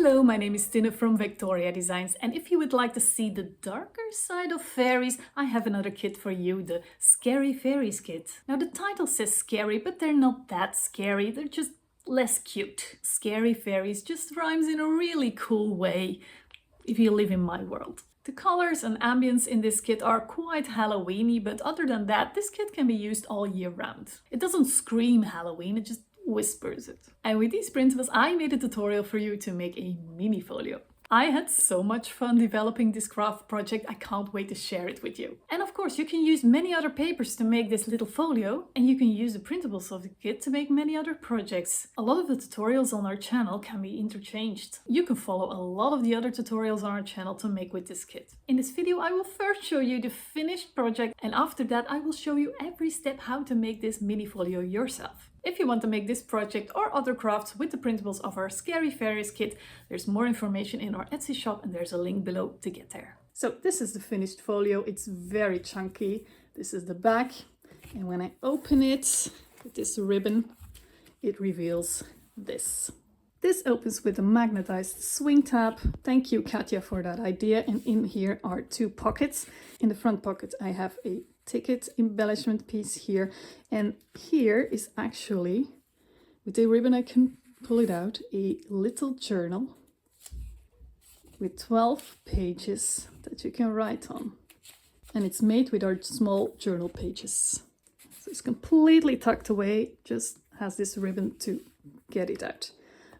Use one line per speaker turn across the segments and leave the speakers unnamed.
Hello, my name is Tinne from Victoria Designs, and if you would like to see the darker side of fairies, I have another kit for you, the Scary Fairies kit. Now the title says scary, but they're not that scary, they're just less cute. Scary Fairies just rhymes in a really cool way, if you live in my world. The colors and ambience in this kit are quite Halloween-y, but other than that, this kit can be used all year round. It doesn't scream Halloween, it just whispers it. And with these printables, I made a tutorial for you to make a mini folio. I had so much fun developing this craft project, I can't wait to share it with you. And of course, you can use many other papers to make this little folio, and you can use the printables of the kit to make many other projects. A lot of the tutorials on our channel can be interchanged. You can follow a lot of the other tutorials on our channel to make with this kit. In this video, I will first show you the finished project, and after that, I will show you every step how to make this mini folio yourself. If you want to make this project or other crafts with the printables of our Scary Fairies kit, there's more information in our Etsy shop and there's a link below to get there. So this is the finished folio. It's very chunky. This is the back. And when I open it with this ribbon, it reveals this. This opens with a magnetized swing tab. Thank you, Katja, for that idea. And in here are two pockets. In the front pocket, I have a ticket embellishment piece here, and here is actually, with the ribbon I can pull it out, a little journal with 12 pages that you can write on, and it's made with our small journal pages. So it's completely tucked away, just has this ribbon to get it out.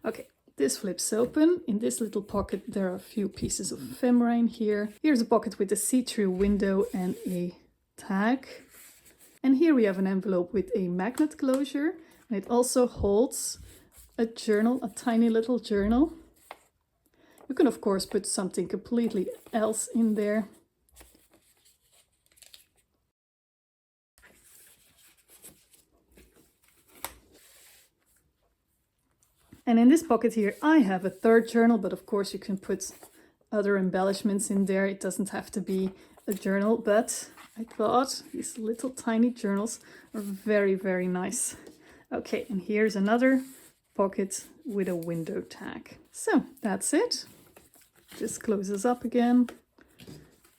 Okay, this flips open. In this little pocket there are a few pieces of ephemera in here. Here's a pocket with a see-through window and a tag, and here we have an envelope with a magnet closure, and it also holds a journal, a tiny little journal. You can of course put something completely else in there. And in this pocket here I have a third journal, but of course you can put other embellishments in there. It doesn't have to be a journal, but I thought these little tiny journals are very, very nice. Okay, and here's another pocket with a window tag. So that's it. This closes up again.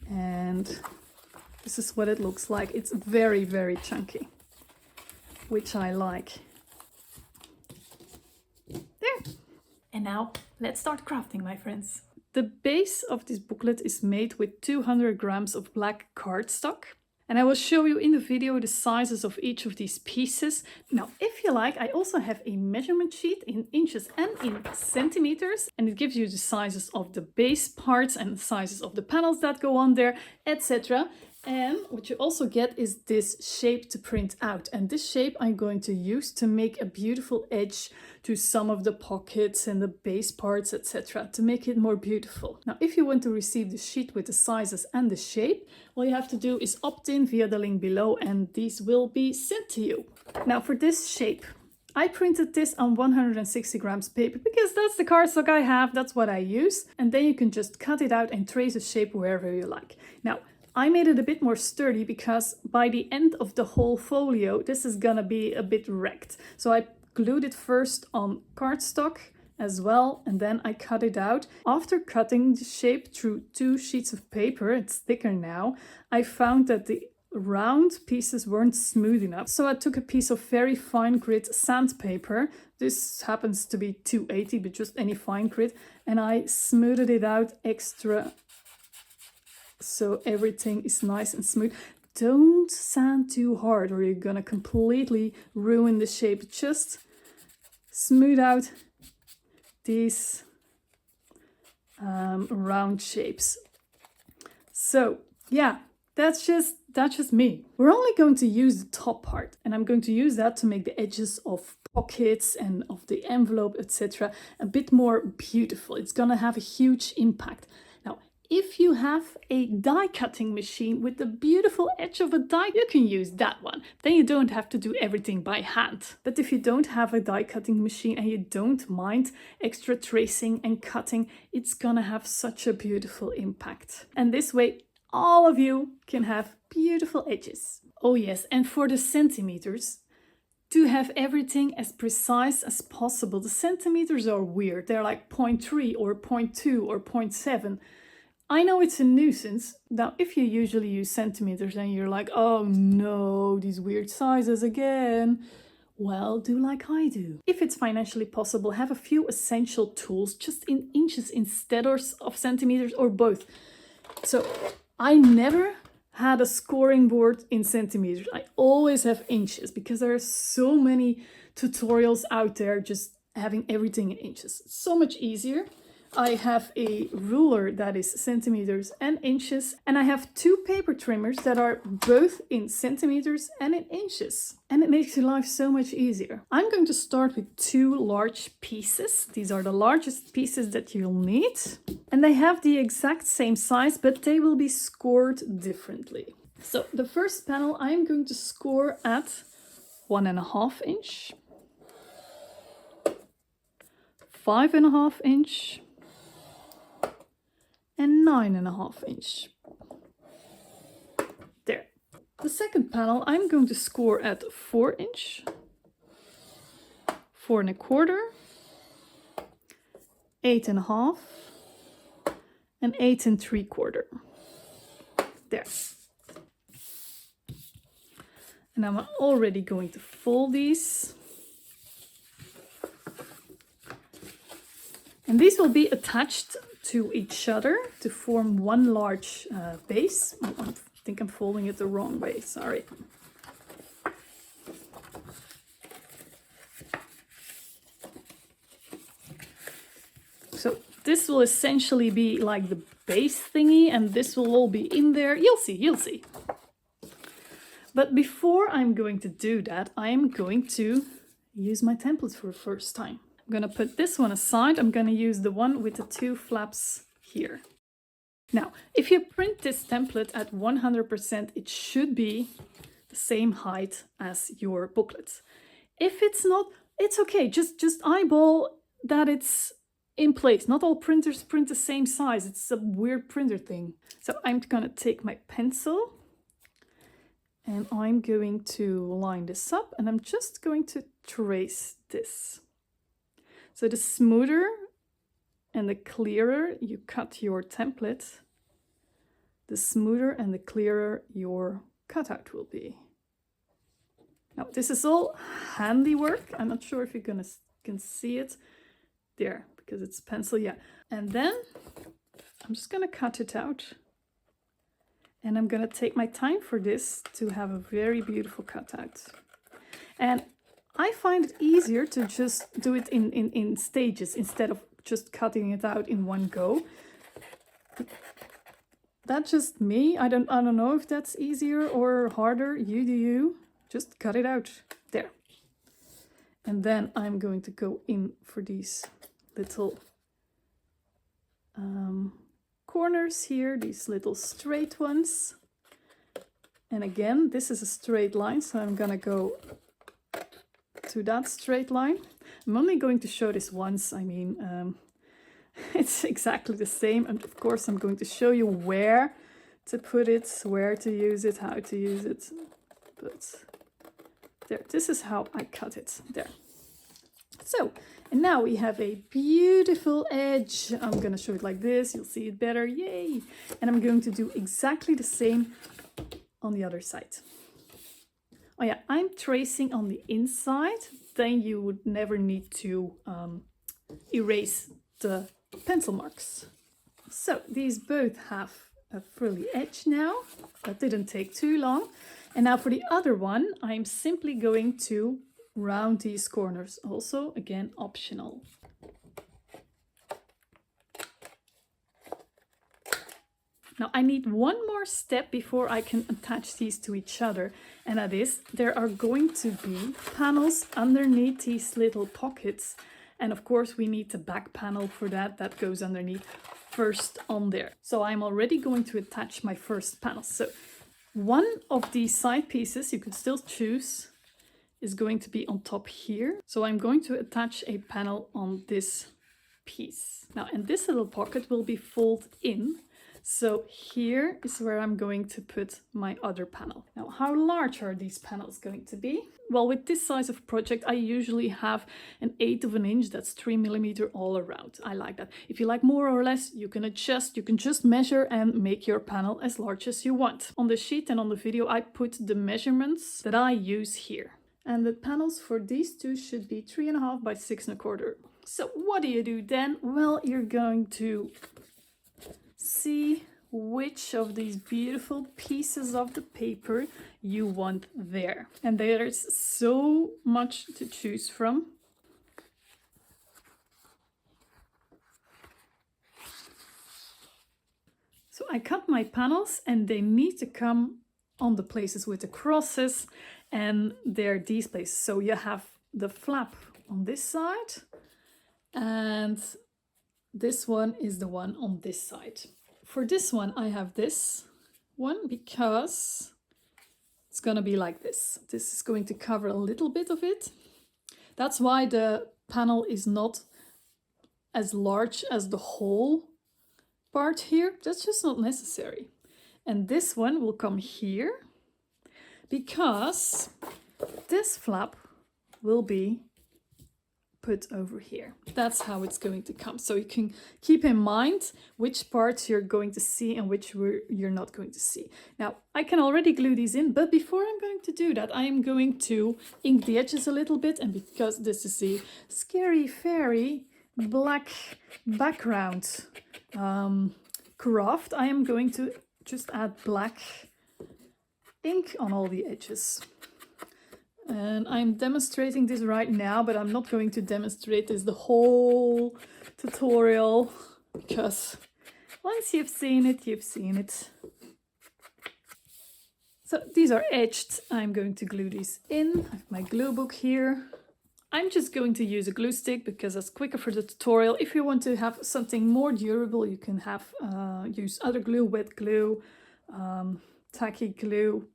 And this is what it looks like. It's very, very chunky, which I like. There. And now let's start crafting, my friends. The base of this booklet is made with 200 grams of black cardstock. And I will show you in the video the sizes of each of these pieces. Now, if you like, I also have a measurement sheet in inches and in centimeters. And it gives you the sizes of the base parts and the sizes of the panels that go on there, etc. And what you also get is this shape to print out. And this shape I'm going to use to make a beautiful edge to some of the pockets and the base parts, etc. to make it more beautiful. Now, if you want to receive the sheet with the sizes and the shape, all you have to do is opt in via the link below and these will be sent to you. Now, for this shape, I printed this on 160 grams paper because that's the cardstock I have, that's what I use. And then you can just cut it out and trace a shape wherever you like. Now, I made it a bit more sturdy because by the end of the whole folio, this is gonna be a bit wrecked. So I glued it first on cardstock as well, and then I cut it out. After cutting the shape through 2 sheets of paper, it's thicker now, I found that the round pieces weren't smooth enough. So I took a piece of very fine grit sandpaper. This happens to be 280, but just any fine grit, and I smoothed it out extra so everything is nice and smooth. Don't sand too hard or you're gonna completely ruin the shape. Just smooth out these round shapes. So yeah, that's just me. We're only going to use the top part, and I'm going to use that to make the edges of pockets and of the envelope, etc. a bit more beautiful. It's gonna have a huge impact. Now, if you have a die cutting machine with the beautiful edge of a die, you can use that one. Then you don't have to do everything by hand. But if you don't have a die cutting machine and you don't mind extra tracing and cutting, it's gonna have such a beautiful impact. And this way, all of you can have beautiful edges. Oh yes, and for the centimeters, to have everything as precise as possible. The centimeters are weird. They're like 0.3 or 0.2 or 0.7. I know it's a nuisance. Now, if you usually use centimeters and you're like, oh no, these weird sizes again, well, do like I do. If it's financially possible, have a few essential tools just in inches instead of centimeters, or both. So I never had a scoring board in centimeters. I always have inches because there are so many tutorials out there just having everything in inches. It's so much easier. I have a ruler that is centimeters and inches, and I have two paper trimmers that are both in centimeters and in inches. And it makes your life so much easier. I'm going to start with two large pieces. These are the largest pieces that you'll need. And they have the exact same size, but they will be scored differently. So the first panel I'm going to score at 1.5 inch, 5.5 inch, and 9.5 inch. There. The second panel I'm going to score at 4 inch, 4.25, 8.5, and 8.75. There. And I'm already going to fold these. And these will be attached to each other to form one large base. Oh, I think I'm folding it the wrong way, sorry. So this will essentially be like the base thingy, and this will all be in there. You'll see, you'll see. But before I'm going to do that, I'm going to use my template for the first time. I'm going to put this one aside. I'm going to use the one with the two flaps here. Now, if you print this template at 100%, it should be the same height as your booklet. If it's not, it's okay. Just eyeball that it's in place. Not all printers print the same size. It's a weird printer thing. So I'm going to take my pencil and I'm going to line this up, and I'm just going to trace this. So the smoother and the clearer you cut your template, the smoother and the clearer your cutout will be. Now, this is all handiwork. I'm not sure if you can see it there because it's pencil, yeah. And then I'm just gonna cut it out, and I'm gonna take my time for this to have a very beautiful cutout. And I find it easier to just do it in stages instead of just cutting it out in one go. That's just me. I don't know if that's easier or harder. You do you. Just cut it out. There. And then I'm going to go in for these little corners here, these little straight ones. And again, this is a straight line, so I'm gonna go to that straight line. I'm only going to show this once. I mean, it's exactly the same, and of course I'm going to show you where to put it, where to use it, how to use it. But there, this is how I cut it. There. So, and now we have a beautiful edge. I'm gonna show it like this, you'll see it better, yay! And I'm going to do exactly the same on the other side. Oh yeah, I'm tracing on the inside, then you would never need to erase the pencil marks. So these both have a frilly edge now. That didn't take too long. And now for the other one, I'm simply going to round these corners. Also, again, optional. Now I need one more step before I can attach these to each other, and that is there are going to be panels underneath these little pockets, and of course we need the back panel for that. That goes underneath first on there. So I'm already going to attach my first panel. So one of these side pieces, you can still choose, is going to be on top here. So I'm going to attach a panel on this piece. Now, and this little pocket will be folded in. So here is where I'm going to put my other panel. Now, how large are these panels going to be? Well, with this size of project, I usually have an 1/8 of an inch. That's 3 millimeter all around. I like that. If you like more or less, you can adjust. You can just measure and make your panel as large as you want. On the sheet and on the video, I put the measurements that I use here. And the panels for these two should be 3.5 by 6.25. So what do you do then? Well, you're going to see which of these beautiful pieces of the paper you want there. And there's so much to choose from. So I cut my panels and they need to come on the places with the crosses, and they're these places. So you have the flap on this side, and this one is the one on this side. For this one, I have this one because it's gonna be like this. This is going to cover a little bit of it. That's why the panel is not as large as the whole part here. That's just not necessary. And this one will come here because this flap will be put over here. That's how it's going to come. So you can keep in mind which parts you're going to see and which you're not going to see. Now, I can already glue these in, but before I'm going to do that, I am going to ink the edges a little bit. And because this is the Scary Fairy black background craft, I am going to just add black ink on all the edges. And I'm demonstrating this right now, but I'm not going to demonstrate this the whole tutorial, because once you've seen it, you've seen it. So these are edged. I'm going to glue these in. I have my glue book here. I'm just going to use a glue stick because that's quicker for the tutorial. If you want to have something more durable, you can have use other glue, wet glue, tacky glue.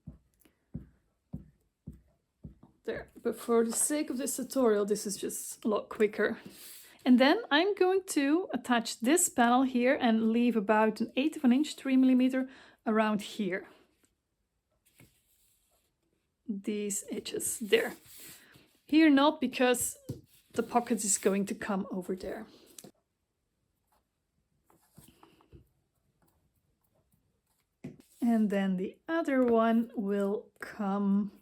There. But for the sake of this tutorial, this is just a lot quicker. And then I'm going to attach this panel here and leave about 1/8 of an inch, 3 millimeter around here. These edges there. Here not, because the pocket is going to come over there. And then the other one will come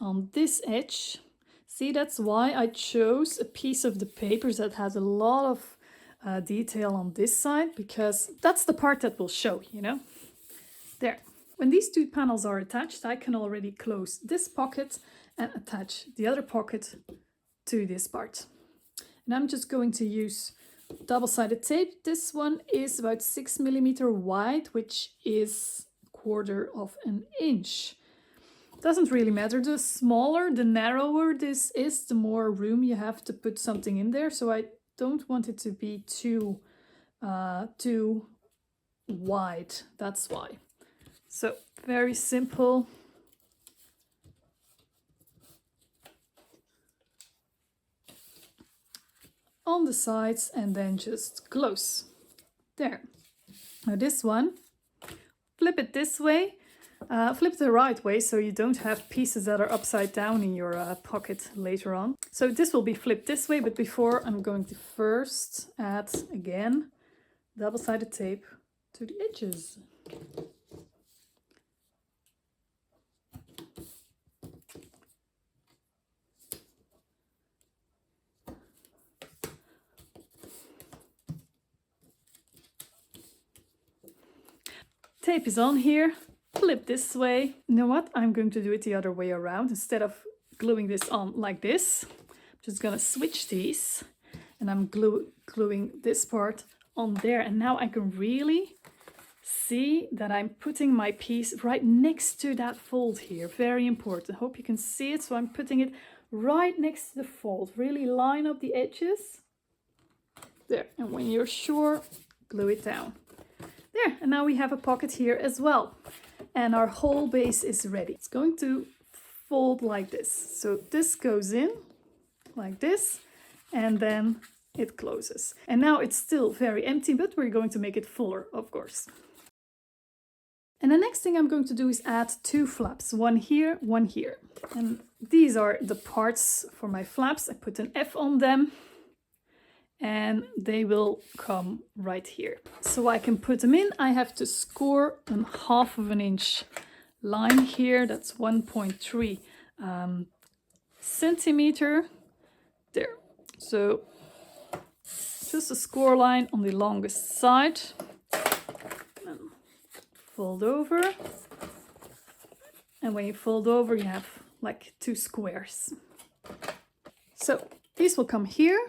on this edge. See, that's why I chose a piece of the paper that has a lot of detail on this side, because that's the part that will show, you know. There. When these two panels are attached, I can already close this pocket and attach the other pocket to this part. And I'm just going to use double-sided tape. This one is about 6 millimeter wide, which is 1/4 of an inch. Doesn't really matter. The smaller, the narrower this is, the more room you have to put something in there. So I don't want it to be too wide. That's why. So very simple. On the sides and then just close. There. Now this one, flip it this way. Flip the right way so you don't have pieces that are upside down in your pocket later on. So this will be flipped this way, but before I'm going to first add again double-sided tape to the edges. Tape is on here. Flip this way. You know what? I'm going to do it the other way around. Instead of gluing this on like this, I'm just gonna switch these, and I'm gluing this part on there. And now I can really see that I'm putting my piece right next to that fold here. Very important. Hope you can see it. So I'm putting it right next to the fold. Really line up the edges. There. And when you're sure, glue it down. There. And now we have a pocket here as well. And our whole base is ready. It's going to fold like this. So this goes in like this, and then it closes. And now it's still very empty, but we're going to make it fuller, of course. And the next thing I'm going to do is add 2 flaps, one here, one here. And these are the parts for my flaps. I put an F on them and they will come right here. So I can put them in. I have to score a 1/2 inch line here. That's 1.3 centimeter. There. So just a score line on the longest side. Fold over, and when you fold over you have like 2 squares. So these will come here,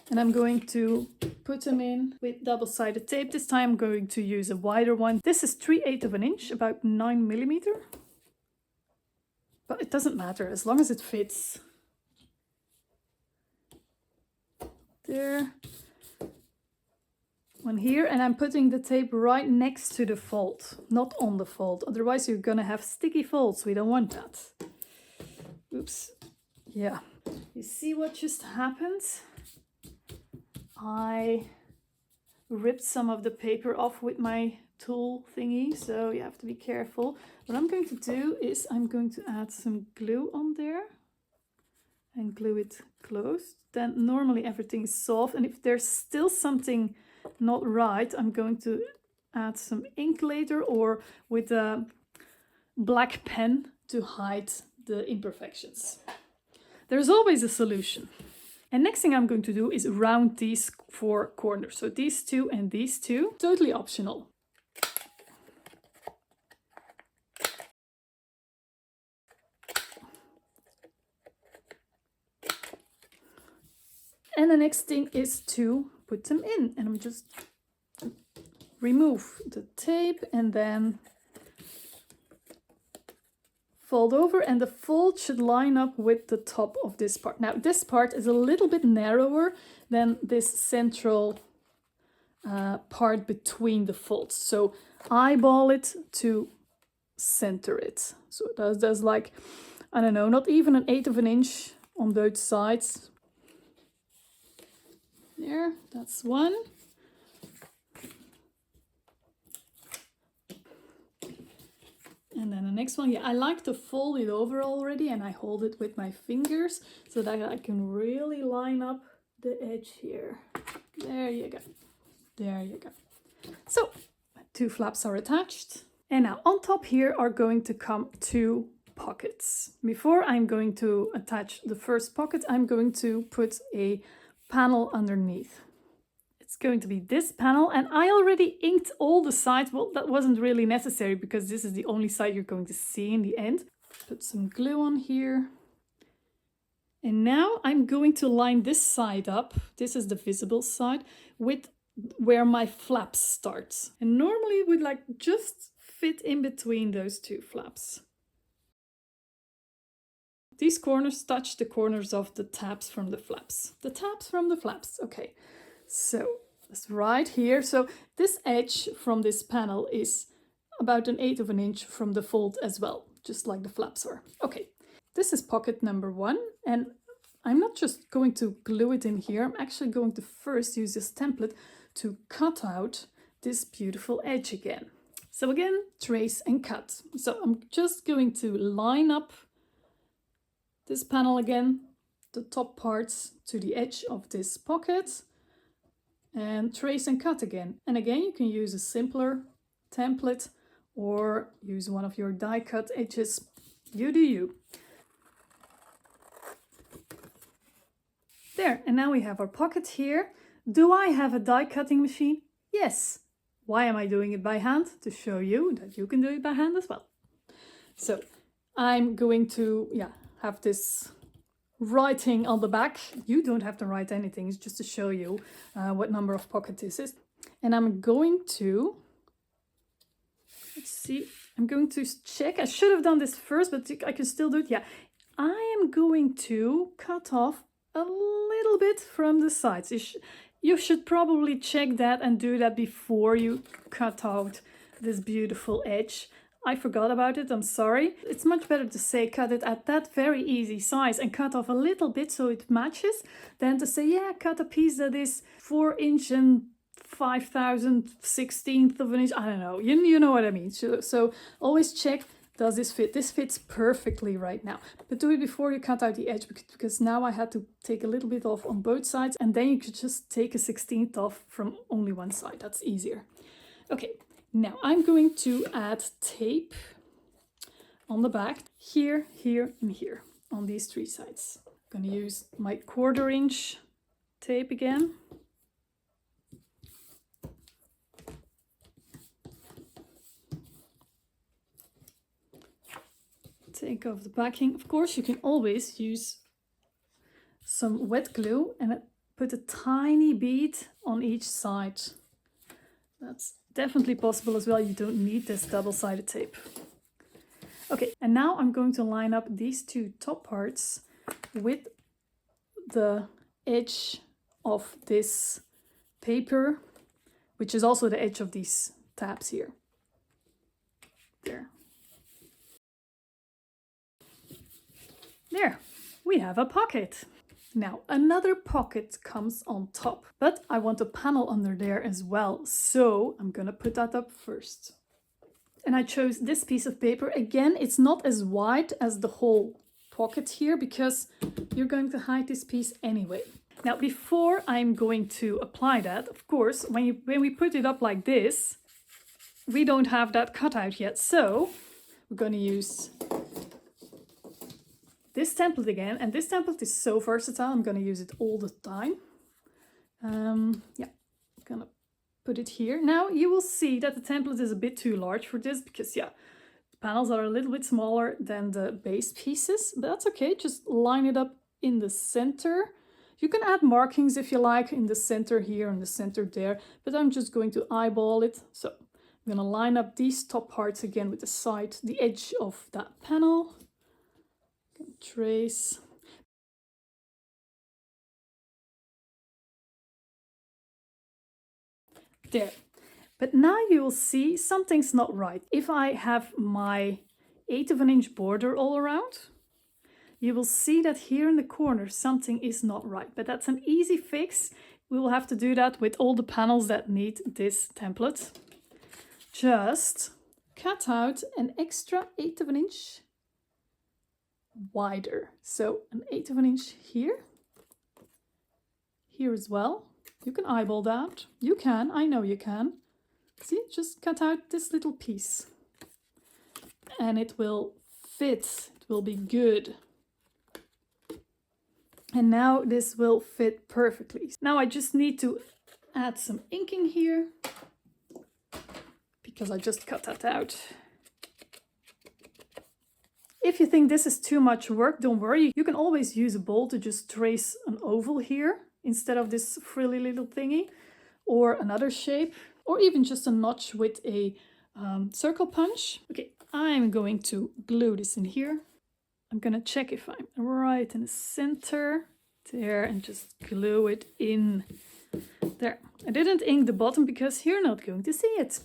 and I'm going to put them in with double-sided tape. This time I'm going to use a wider one. This is 3/8 inch, about 9 millimeter, but it doesn't matter as long as it fits. There. One here, and I'm putting the tape right next to the fold, not on the fold. Otherwise you're gonna have sticky folds. We don't want that. Oops. Yeah. You see what just happened? I ripped some of the paper off with my tool thingy, so you have to be careful. What I'm going to do is I'm going to add some glue on there and glue it closed. Then normally everything is soft, and if there's still something not right, I'm going to add some ink later, or with a black pen to hide the imperfections. There's always a solution. And next thing I'm going to do is round these 4 corners. So these 2 and these 2, totally optional. And the next thing is to put them in, and I'm just remove the tape and then fold over, and the fold should line up with the top of this part. Now this part is a little bit narrower than this central part between the folds, so eyeball it to center it. So it does like, I don't know, not even an 1/8 inch on both sides. There, that's one. And then the next one, yeah, I like to fold it over already, and I hold it with my fingers so that I can really line up the edge here. There you go. There you go. So 2 flaps are attached. And now on top here are going to come 2 pockets. Before I'm going to attach the first pocket, I'm going to put a panel underneath. It's going to be this panel, and I already inked all the sides. Well, that wasn't really necessary because this is the only side you're going to see in the end. Put some glue on here. And now I'm going to line this side up. This is the visible side with where my flaps start. And normally it would like just fit in between those 2 flaps. These corners touch the corners of the tabs from the flaps. The tabs from the flaps, okay. So it's right here. So this edge from this panel is about an 1/8 inch from the fold as well, just like the flaps are. Okay, this is pocket number 1, and I'm not just going to glue it in here. I'm actually going to first use this template to cut out this beautiful edge again. So again, trace and cut. So I'm just going to line up this panel again, the top parts to the edge of this pocket, and trace and cut again. And again, you can use a simpler template or use one of your die cut edges. You do you. There, and now we have our pocket here. Do I have a die cutting machine? Yes. Why am I doing it by hand? To show you that you can do it by hand as well. So I'm going to, have this writing on the back. You don't have to write anything, it's just to show you what number of pocket this is. And I'm going to, let's see, I'm going to check. I should have done this first, but I can still do it. Yeah, I am going to cut off a little bit from the sides. You should probably check that and do that before you cut out this beautiful edge. I forgot about it, I'm sorry. It's much better to say cut it at that very easy size and cut off a little bit so it matches than to say, yeah, cut a piece that is 4 inch and 5,016th of an inch. I don't know, you know what I mean. So always check, does this fit? This fits perfectly right now. But do it before you cut out the edge, because now I had to take a little bit off on both sides, and then you could just take a 16th off from only one side. That's easier. Okay, now I'm going to add tape on the back, here, here, and here, on these 3 sides. I'm going to use my 1/4 inch tape again. Take off the backing. Of course, you can always use some wet glue and put a tiny bead on each side. That's definitely possible as well. You don't need this double-sided tape. Okay, and now I'm going to line up these 2 top parts with the edge of this paper, which is also the edge of these tabs here. There. There, we have a pocket. Now another pocket comes on top, but I want a panel under there as well, so I'm gonna put that up first. And I chose this piece of paper. Again, it's not as wide as the whole pocket here because you're going to hide this piece anyway. Now before I'm going to apply that, of course, when we put it up like this, we don't have that cut out yet, so we're going to use this template again, and this template is so versatile. I'm going to use it all the time. Yeah, I'm gonna put it here. Now you will see that the template is a bit too large for this because, yeah, the panels are a little bit smaller than the base pieces, but that's okay. Just line it up in the center. You can add markings if you like in the center here and the center there, but I'm just going to eyeball it. So I'm gonna line up these top parts again with the side, the edge of that panel. Trace. There. But now you will see something's not right. If I have my 1/8 of an inch border all around, you will see that here in the corner something is not right. But that's an easy fix. We will have to do that with all the panels that need this template. Just cut out an extra 1/8 of an inch wider. So an 1/8 of an inch here. Here as well. You can eyeball that. You can, I know you can. See, just cut out this little piece. And it will fit. It will be good. And now this will fit perfectly. Now I just need to add some inking here, because I just cut that out. If you think this is too much work, don't worry. You can always use a bowl to just trace an oval here instead of this frilly little thingy, or another shape, or even just a notch with a circle punch. Okay, I'm going to glue this in here. I'm gonna check if I'm right in the center. There, and just glue it in. There. I didn't ink the bottom because you're not going to see it.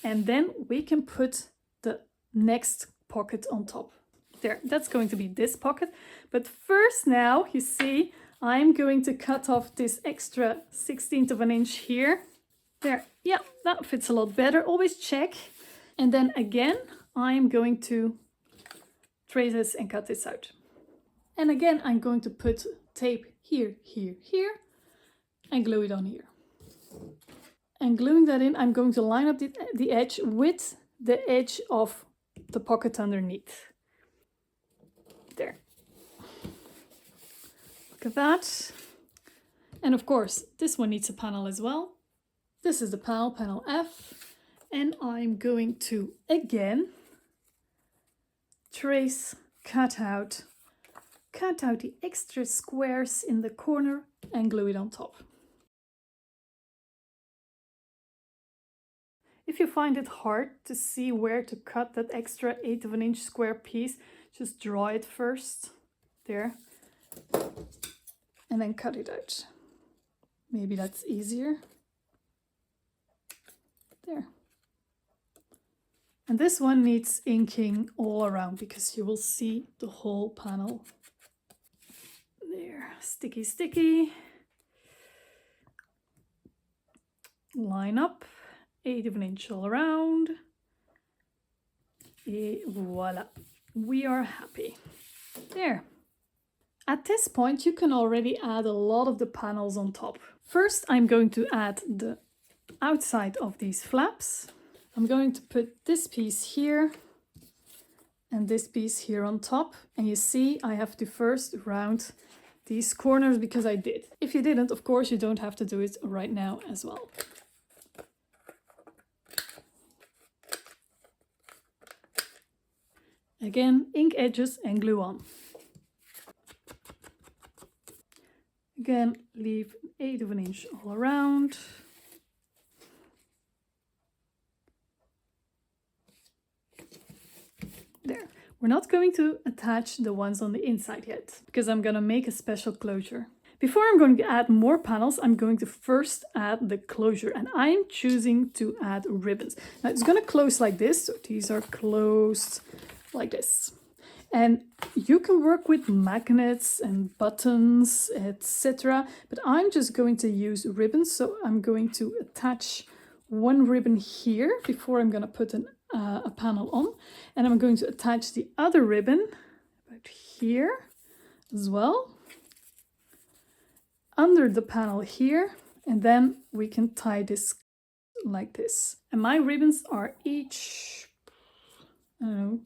And then we can put the next pocket on top. There, that's going to be this pocket. But first now, you see, I'm going to cut off this extra 1/16 of an inch here. There, yeah, that fits a lot better. Always check. And then again, I'm going to trace this and cut this out. And again, I'm going to put tape here, here, here, and glue it on here. And gluing that in, I'm going to line up the edge with the edge of the pocket underneath. There. Look at that. And of course, this one needs a panel as well. This is the panel, panel F. And I'm going to, again, trace, cut out the extra squares in the corner and glue it on top. If you find it hard to see where to cut that extra 1/8 of an inch square piece, just draw it first, there, and then cut it out. Maybe that's easier. There. And this one needs inking all around because you will see the whole panel. There, sticky, sticky. Line up, 1/8 of an inch all around. Et voila, we are happy. There. At this point, you can already add a lot of the panels on top. First, I'm going to add the outside of these flaps. I'm going to put this piece here and this piece here on top. And you see, I have to first round these corners because I did. If you didn't, of course, you don't have to do it right now as well. Again, ink edges and glue on. Again, leave 1/8 of an inch all around. There. We're not going to attach the ones on the inside yet, because I'm going to make a special closure. Before I'm going to add more panels, I'm going to first add the closure, and I'm choosing to add ribbons. Now it's going to close like this, so these are closed like this. And you can work with magnets and buttons, etc. But I'm just going to use ribbons, so I'm going to attach one ribbon here before I'm going to put a panel on. And I'm going to attach the other ribbon about here as well, under the panel here, and then we can tie this like this. And my ribbons are each, I don't know,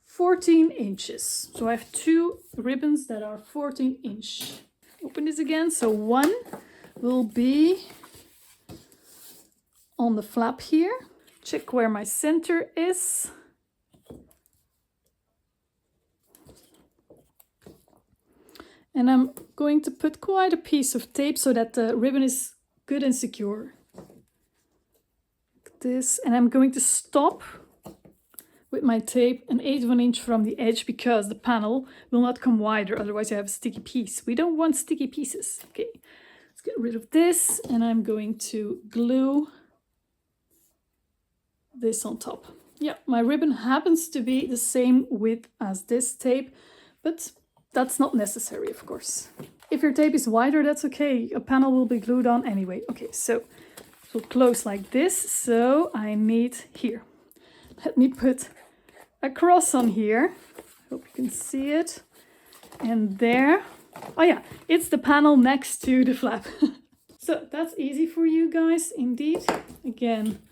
14 inches. So I have 2 ribbons that are 14 inch. Open this again. So one will be on the flap here. Check where my center is. And I'm going to put quite a piece of tape so that the ribbon is good and secure. Like this. And I'm going to stop with my tape 1/8 of an inch from the edge because the panel will not come wider, otherwise you have a sticky piece. We don't want sticky pieces. Okay, let's get rid of this, and I'm going to glue this on top. Yeah, my ribbon happens to be the same width as this tape, but that's not necessary, of course. If your tape is wider, that's okay. A panel will be glued on anyway. Okay, so it will close like this. So I need here. Let me put a cross on here. Hope you can see it. And there. Oh yeah, it's the panel next to the flap. So that's easy for you guys, indeed. Again,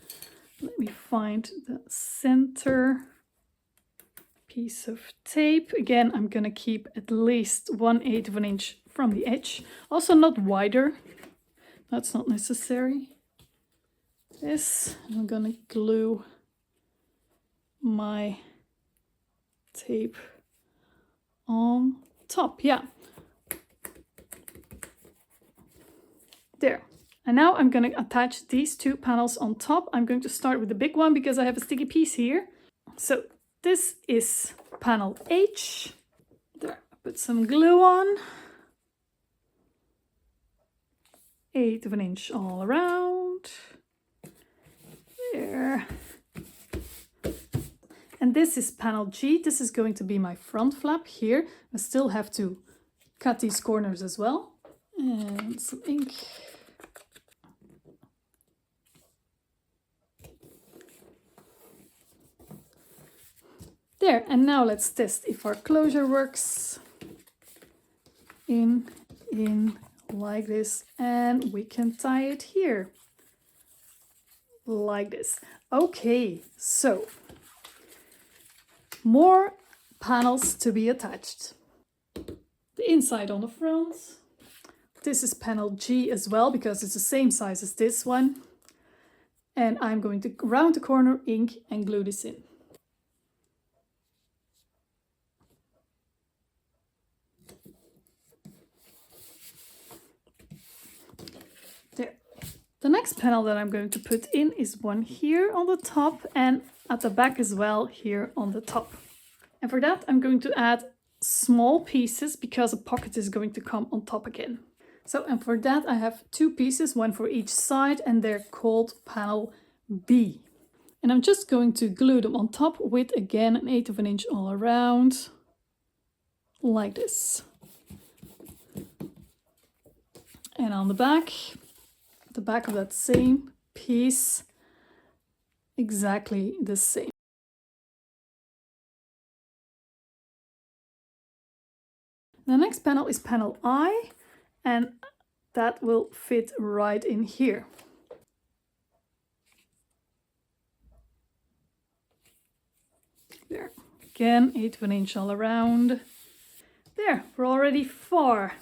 let me find the center piece of tape. Again, I'm gonna keep at least 1/8 of an inch from the edge. Also not wider. That's not necessary. This, I'm gonna glue my tape on top. Yeah, there. And now I'm going to attach these 2 panels on top. I'm going to start with the big one because I have a sticky piece here. So this is panel H. There, put some glue on. 1/8 of an inch all around. There. And this is panel G. This is going to be my front flap here. I still have to cut these corners as well. And some ink. There, and now let's test if our closure works. In like this, and we can tie it here. Like this. Okay, so more panels to be attached. The inside on the front. This is panel G as well because it's the same size as this one. And I'm going to round the corner, ink, and glue this in. There. The next panel that I'm going to put in is one here on the top and at the back as well here on the top. And for that I'm going to add small pieces because a pocket is going to come on top again. So, and for that I have 2 pieces, one for each side, and they're called panel B. And I'm just going to glue them on top with, again, an 1/8 of an inch all around, like this. And on the back of that same piece, exactly the same. The next panel is panel I, and that will fit right in here. There, again, 1/8 of an inch all around. There, we're already far.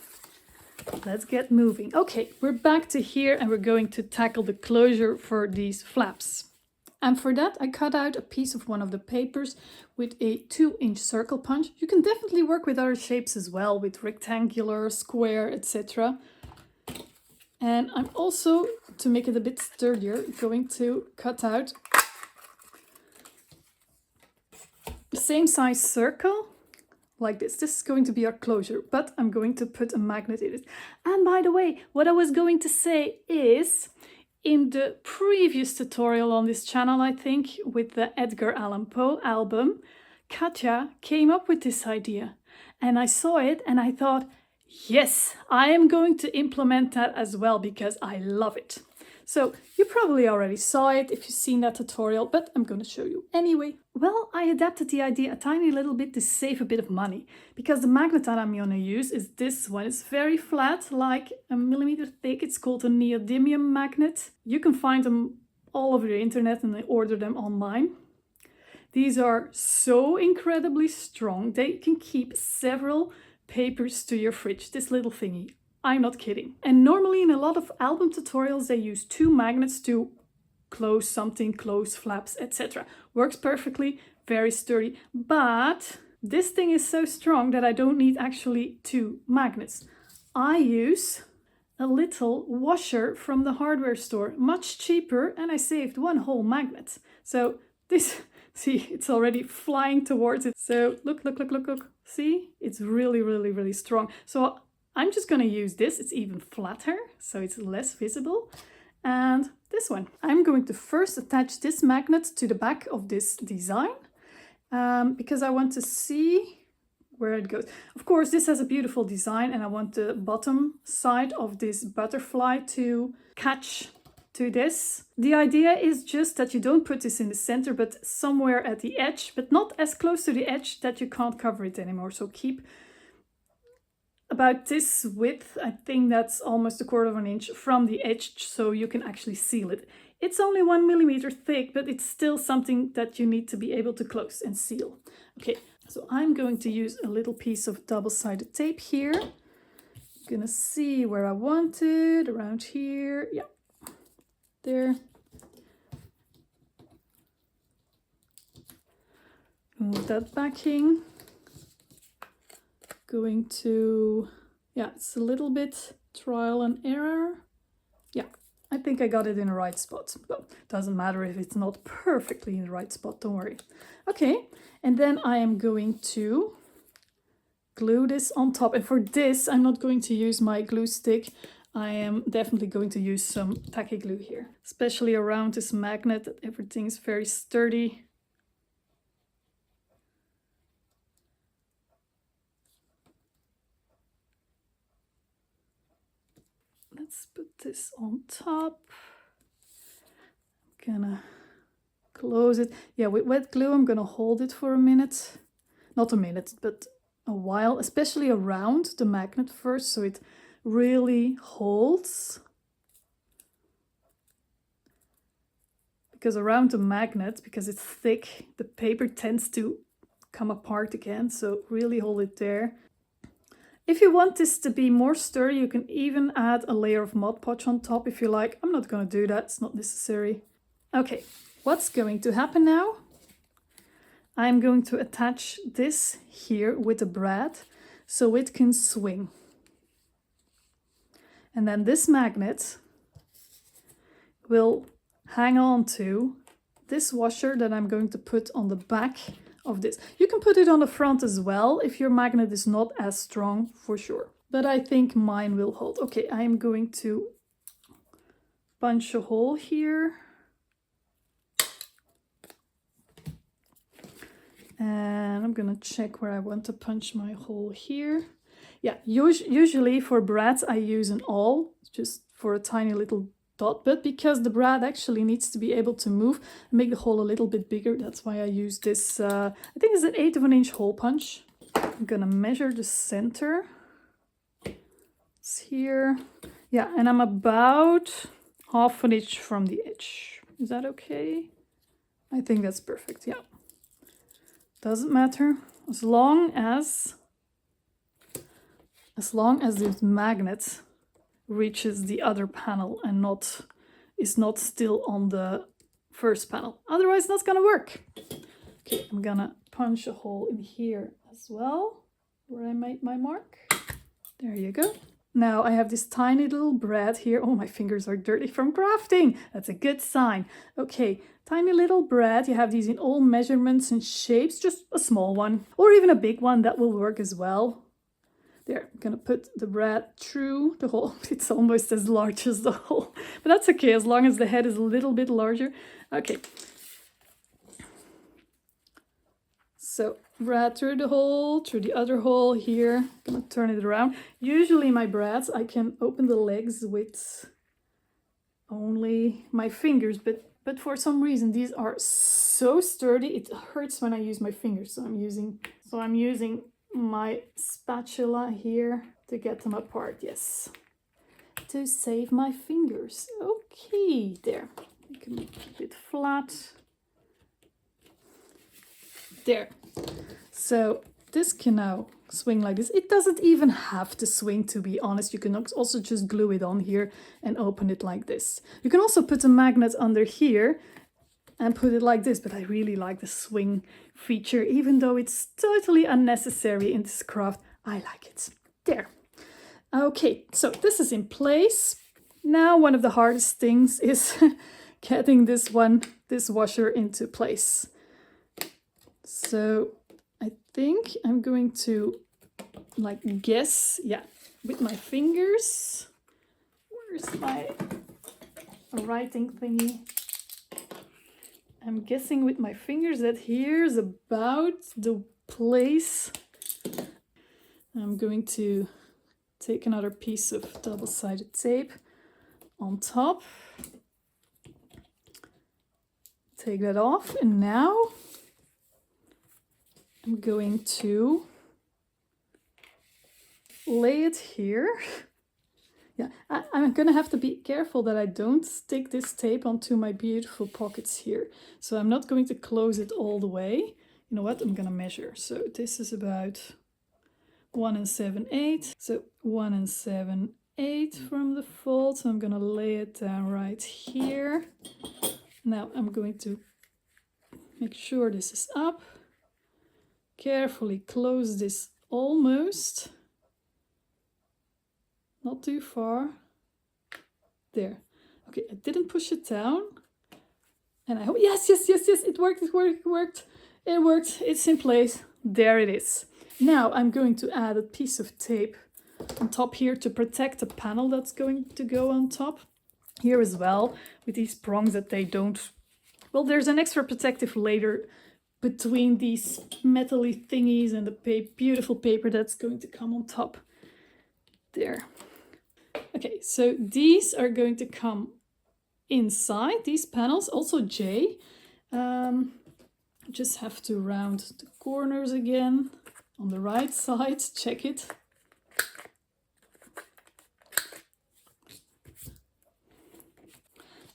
Let's get moving. Okay, we're back to here and we're going to tackle the closure for these flaps. And for that, I cut out a piece of one of the papers with a 2-inch circle punch. You can definitely work with other shapes as well, with rectangular, square, etc. And I'm also, to make it a bit sturdier, going to cut out the same size circle, like this. This is going to be our closure, but I'm going to put a magnet in it. And by the way, what I was going to say is, in the previous tutorial on this channel, I think, with the Edgar Allan Poe album, Katja came up with this idea. And I saw it and I thought, yes, I am going to implement that as well because I love it. So you probably already saw it if you've seen that tutorial, but I'm going to show you anyway. Well, I adapted the idea a tiny little bit to save a bit of money, because the magnet that I'm going to use is this one. It's very flat, like 1 millimeter thick. It's called a neodymium magnet. You can find them all over the internet and order them online. These are so incredibly strong. They can keep several papers to your fridge, this little thingy. I'm not kidding. And normally in a lot of album tutorials, they use 2 magnets to close something, close flaps, etc. Works perfectly, very sturdy. But this thing is so strong that I don't need actually 2 magnets. I use a little washer from the hardware store, much cheaper, and I saved 1 whole magnet. So this, see, it's already flying towards it. So look. See, it's really strong. So I'm just going to use this. It's even flatter, so it's less visible. And this one. I'm going to first attach this magnet to the back of this design because I want to see where it goes. Of course, this has a beautiful design and I want the bottom side of this butterfly to catch to this. The idea is just that you don't put this in the center, but somewhere at the edge, but not as close to the edge that you can't cover it anymore. So keep about this width, I think that's almost 1/4 of an inch from the edge, so you can actually seal it. It's only 1 millimeter thick, but it's still something that you need to be able to close and seal. Okay, so I'm going to use a little piece of double-sided tape here. I'm gonna see where I want it, around here, yeah, there. Move that backing. Going to, yeah, it's a little bit trial and error. Yeah, I think I got it in the right spot. Well, doesn't matter if it's not perfectly in the right spot, don't worry. Okay, and then I am going to glue this on top. And for this, I'm not going to use my glue stick. I am definitely going to use some tacky glue here, especially around this magnet, that everything is very sturdy. Let's put this on top. I'm gonna close it. Yeah, with wet glue, I'm gonna hold it for a minute. Not a minute, but a while, especially around the magnet first, so it really holds. Because around the magnet, because it's thick, the paper tends to come apart again, so really hold it there. If you want this to be more sturdy, you can even add a layer of Mod Podge on top if you like. I'm not going to do that, it's not necessary. Okay, what's going to happen now? I'm going to attach this here with a brad so it can swing. And then this magnet will hang on to this washer that I'm going to put on the back of this. You can put it on the front as well if your magnet is not as strong, for sure. But I think mine will hold. Okay, I am going to punch a hole here. And I'm gonna check where I want to punch my hole here. Yeah, usually for brads I use an awl, just for a tiny little dot, but because the brad actually needs to be able to move and make the hole a little bit bigger, that's why I use this, I think it's an 1/8 of an inch hole punch. I'm gonna measure the center. It's here. Yeah, and I'm about 1/2 an inch from the edge. Is that okay? I think that's perfect, yeah. Doesn't matter, as long as this magnet reaches the other panel and is not still on the first panel. Otherwise, that's gonna work. Okay, I'm gonna punch a hole in here as well, where I made my mark. There you go. Now I have this tiny little brad here. Oh, my fingers are dirty from crafting. That's a good sign. Okay, tiny little brad. You have these in all measurements and shapes, just a small one or even a big one, that will work as well. There, I'm gonna put the brad through the hole. It's almost as large as the hole, but that's okay as long as the head is a little bit larger. Okay. So brad through the hole, through the other hole here. I'm gonna turn it around. Usually my brads, I can open the legs with only my fingers, but for some reason these are so sturdy, it hurts when I use my fingers. So I'm using my spatula here to get them apart. Yes, to save my fingers. Okay, there. You can keep it flat. There. So this can now swing like this. It doesn't even have to swing, to be honest. You can also just glue it on here and open it like this. You can also put a magnet under here and put it like this, but I really like the swing feature, even though it's totally unnecessary in this craft. I like it. There. Okay, so this is in place. Now one of the hardest things is getting this washer into place. So I think I'm going to guess, yeah, with my fingers. Where's my writing thingy? I'm guessing with my fingers that here's about the place. I'm going to take another piece of double-sided tape on top. Take that off, and now I'm going to lay it here. Yeah, I'm gonna have to be careful that I don't stick this tape onto my beautiful pockets here. So I'm not going to close it all the way. You know what, I'm gonna measure. So this is about 1 7/8. So 1 7/8 from the fold. So I'm gonna lay it down right here. Now I'm going to make sure this is up. Carefully close this almost. Not too far. There. Okay, I didn't push it down. And I hope, yes, it worked. It's in place. There it is. Now I'm going to add a piece of tape on top here to protect the panel that's going to go on top. Here as well, with these prongs that they don't, well, there's an extra protective layer between these metal-y thingies and the beautiful paper that's going to come on top. There. Okay, so these are going to come inside, these panels, also J. Just have to round the corners again on the right side, check it.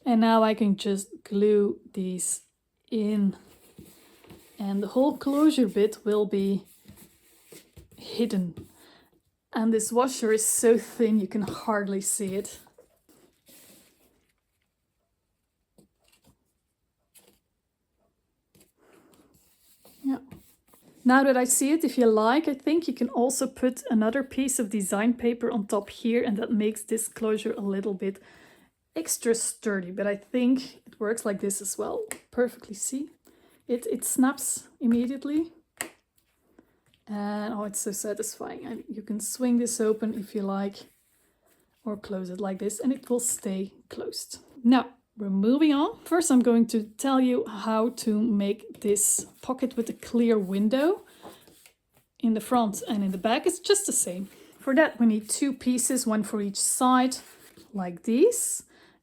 And now I can just glue these in, and the whole closure bit will be hidden. And this washer is so thin you can hardly see it. Yeah. Now that I see it, if you like, I think you can also put another piece of design paper on top here, and that makes this closure a little bit extra sturdy. But I think it works like this as well. Perfectly, see? It snaps immediately. And oh, it's so satisfying. And you can swing this open if you like, or close it like this, and it will stay closed. Now, we're moving on. First, I'm going to tell you how to make this pocket with a clear window in the front and in the back. It's just the same. For that, we need 2 pieces, one for each side, like these.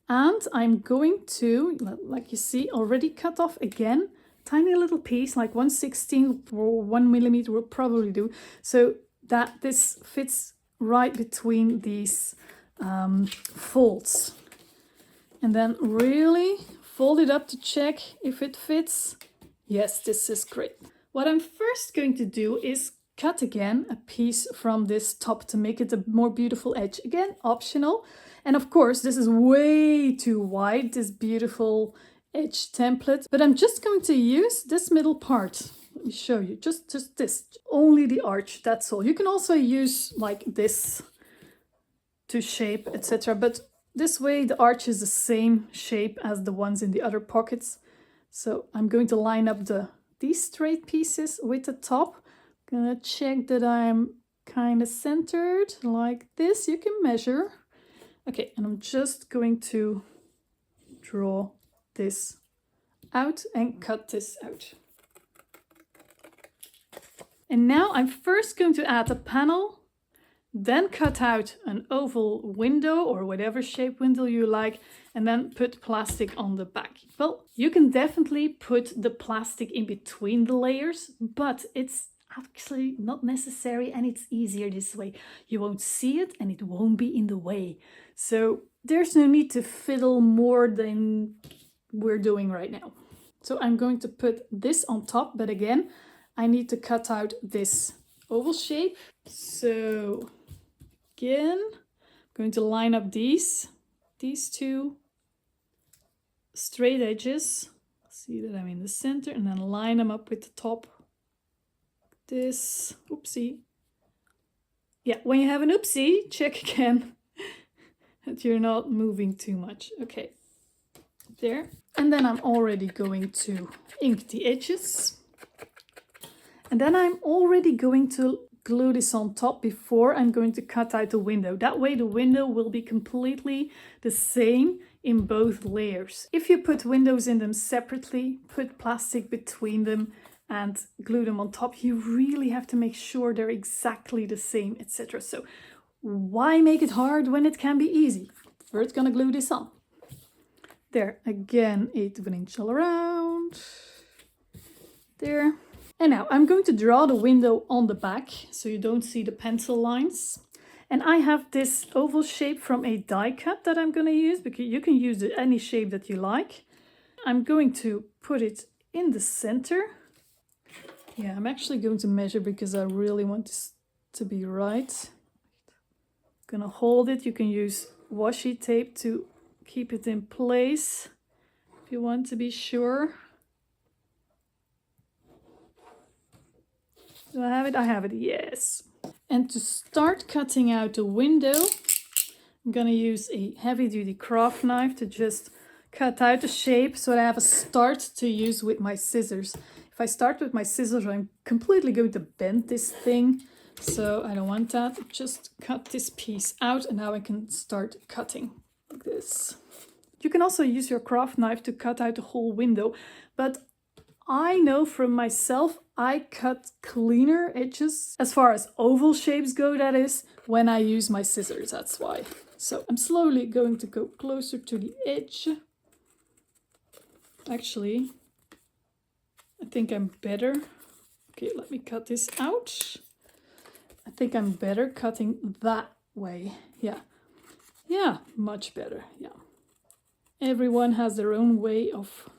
And I'm going to, like you see, already cut off again, tiny little piece, like 1/16 or 1 millimeter will probably do, so that this fits right between these folds. And then really fold it up to check if it fits. Yes, this is great. What I'm first going to do is cut again a piece from this top to make it a more beautiful edge. Again, optional. And of course, this is way too wide, this beautiful edge template. But I'm just going to use this middle part. Let me show you. Just this. Only the arch, that's all. You can also use like this to shape, etc. But this way the arch is the same shape as the ones in the other pockets. So I'm going to line up these straight pieces with the top. Gonna check that I'm kind of centered like this. You can measure. Okay, and I'm just going to draw this out and cut this out. And now I'm first going to add a panel, then cut out an oval window or whatever shape window you like, and then put plastic on the back. Well, you can definitely put the plastic in between the layers, but it's actually not necessary and it's easier this way. You won't see it and it won't be in the way. So there's no need to fiddle more than we're doing right now. So I'm going to put this on top, but again, I need to cut out this oval shape. So again, I'm going to line up these 2 straight edges. See that I'm in the center, and then line them up with the top. This, oopsie. Yeah, when you have an oopsie, check again that you're not moving too much. Okay, there. And then I'm already going to ink the edges. And then I'm already going to glue this on top before I'm going to cut out the window. That way the window will be completely the same in both layers. If you put windows in them separately, put plastic between them and glue them on top, you really have to make sure they're exactly the same, etc. So why make it hard when it can be easy? First gonna glue this on. There, again, 1/8 of an inch all around. There. And now I'm going to draw the window on the back so you don't see the pencil lines. And I have this oval shape from a die cut that I'm going to use, because you can use any shape that you like. I'm going to put it in the center. Yeah, I'm actually going to measure because I really want this to be right. I'm going to hold it. You can use washi tape to keep it in place if you want to be sure. Do I have it? I have it, yes. And to start cutting out the window, I'm gonna use a heavy-duty craft knife to just cut out the shape so that I have a start to use with my scissors. If I start with my scissors, I'm completely going to bend this thing, so I don't want that. Just cut this piece out and now I can start cutting like this. You can also use your craft knife to cut out the whole window, but I know from myself, I cut cleaner edges, as far as oval shapes go, that is, when I use my scissors, that's why. So I'm slowly going to go closer to the edge. Actually, I think I'm better. Okay, let me cut this out. I think I'm better cutting that way. Yeah, much better, yeah. Everyone has their own way of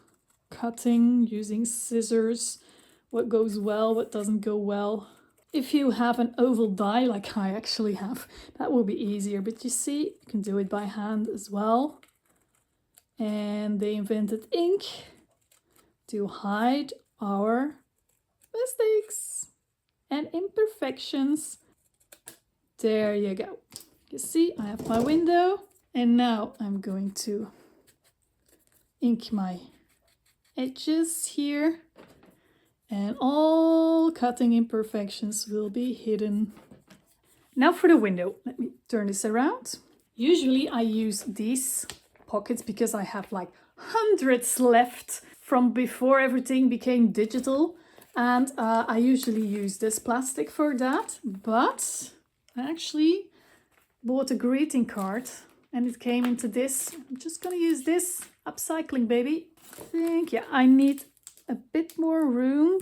cutting, using scissors, what goes well, what doesn't go well. If you have an oval die, like I actually have, that will be easier, but you see, you can do it by hand as well. And they invented ink to hide our mistakes and imperfections. There you go. You see, I have my window, and now I'm going to ink my edges here, and all cutting imperfections will be hidden. Now for the window, let me turn this around. Usually I use these pockets because I have like hundreds left from before everything became digital. And I usually use this plastic for that, but I actually bought a greeting card and it came into this. I'm just gonna use this. Upcycling, baby. I think, yeah, I need a bit more room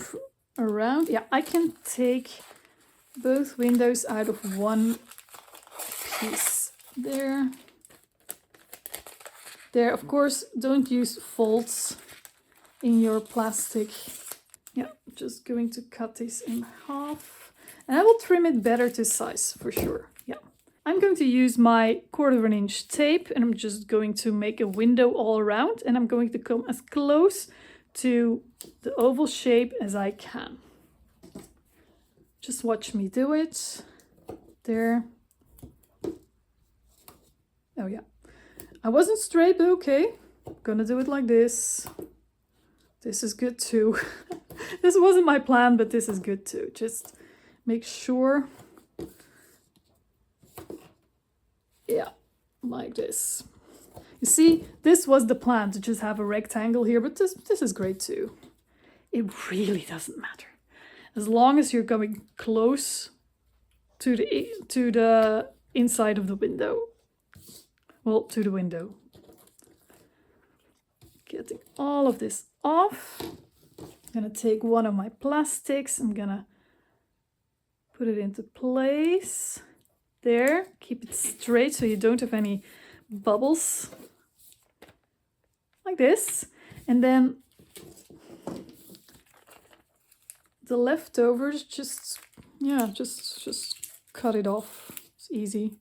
around. Yeah, I can take both windows out of one piece. There. There, of course, don't use folds in your plastic. Yeah, just going to cut this in half. And I will trim it better to size for sure. Yeah. I'm going to use my 1/4 inch tape and I'm just going to make a window all around, and I'm going to come as close to the oval shape as I can. Just watch me do it. There. Oh yeah. I wasn't straight, but okay. I'm gonna do it like this. This is good too. This wasn't my plan, but this is good too. Just make sure. Yeah, like this. You see, this was the plan, to just have a rectangle here, but this is great too. It really doesn't matter. As long as you're going close to the inside of the window. Well, to the window. Getting all of this off. I'm gonna take one of my plastics. I'm gonna put it into place. There, keep it straight so you don't have any bubbles. Like this. And then the leftovers, just cut it off. It's easy.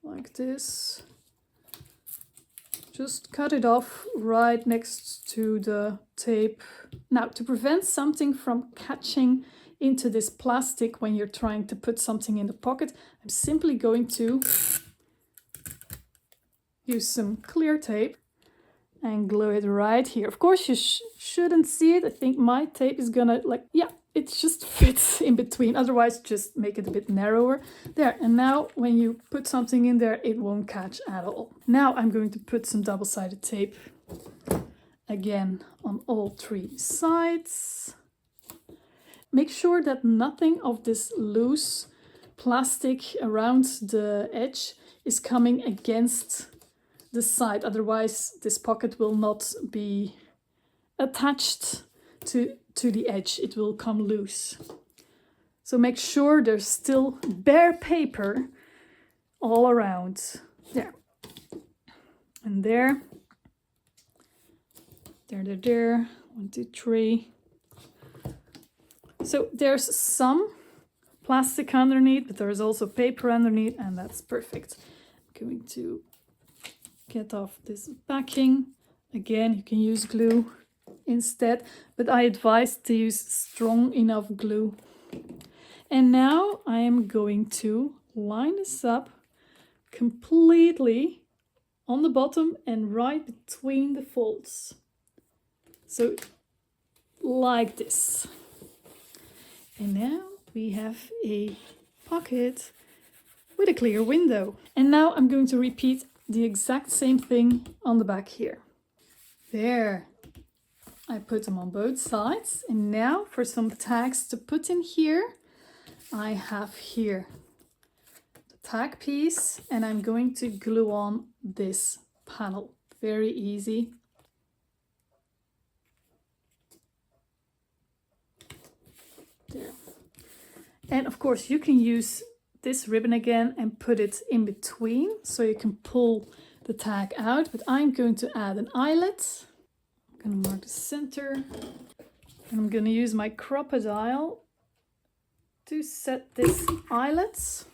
Like this. Just cut it off right next to the tape. Now, to prevent something from catching into this plastic when you're trying to put something in the pocket, I'm simply going to use some clear tape and glue it right here. Of course, you shouldn't see it. I think my tape is gonna, like, yeah, it just fits in between. Otherwise, just make it a bit narrower. There, and now when you put something in there, it won't catch at all. Now I'm going to put some double-sided tape again on all 3 sides. Make sure that nothing of this loose plastic around the edge is coming against the side. Otherwise, this pocket will not be attached to the edge. It will come loose. So make sure there's still bare paper all around. There. And there. There. 1, 2, 3. So there's some plastic underneath, but there's also paper underneath, and that's perfect. I'm going to get off this backing. Again, you can use glue instead, but I advise to use strong enough glue. And now I am going to line this up completely on the bottom and right between the folds. So like this. And now we have a pocket with a clear window. And now I'm going to repeat the exact same thing on the back here. There. I put them on both sides. And now for some tags to put in here, I have here the tag piece, and I'm going to glue on this panel. Very easy. There. And of course you can use this ribbon again and put it in between so you can pull the tag out, but I'm going to add an eyelet. I'm going to mark the center, and I'm going to use my crocodile to set this eyelet.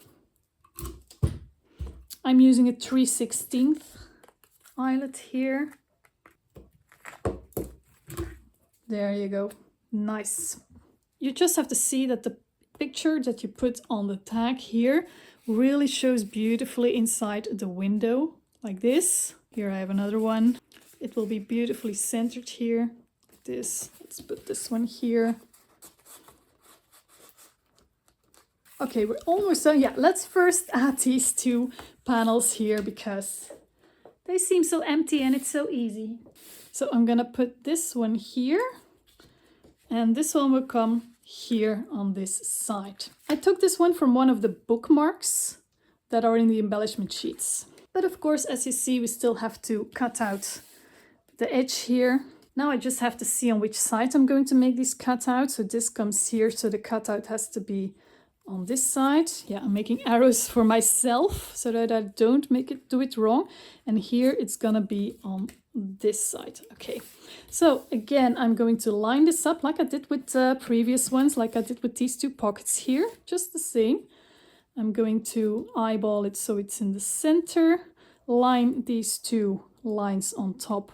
I'm using a 3/16 eyelet here. There you go. Nice. You just have to see that the picture that you put on the tag here really shows beautifully inside the window, like this. Here I have another one. It will be beautifully centered here, like this. Let's put this one here. Okay, we're almost done. Yeah, let's first add these two panels here because they seem so empty and it's so easy. So I'm gonna put this one here and this one will come here on this side. I took this one from one of the bookmarks that are in the embellishment sheets. But of course, as you see, we still have to cut out the edge here. Now I just have to see on which side I'm going to make these cutouts. So this comes here, so the cutout has to be on this side. Yeah, I'm making arrows for myself so that I don't do it wrong. And here it's gonna be on this side. Okay, so again, I'm going to line this up like I did with the previous ones, like I did with these two pockets here, just the same. I'm going to eyeball it so it's in the center, line these two lines on top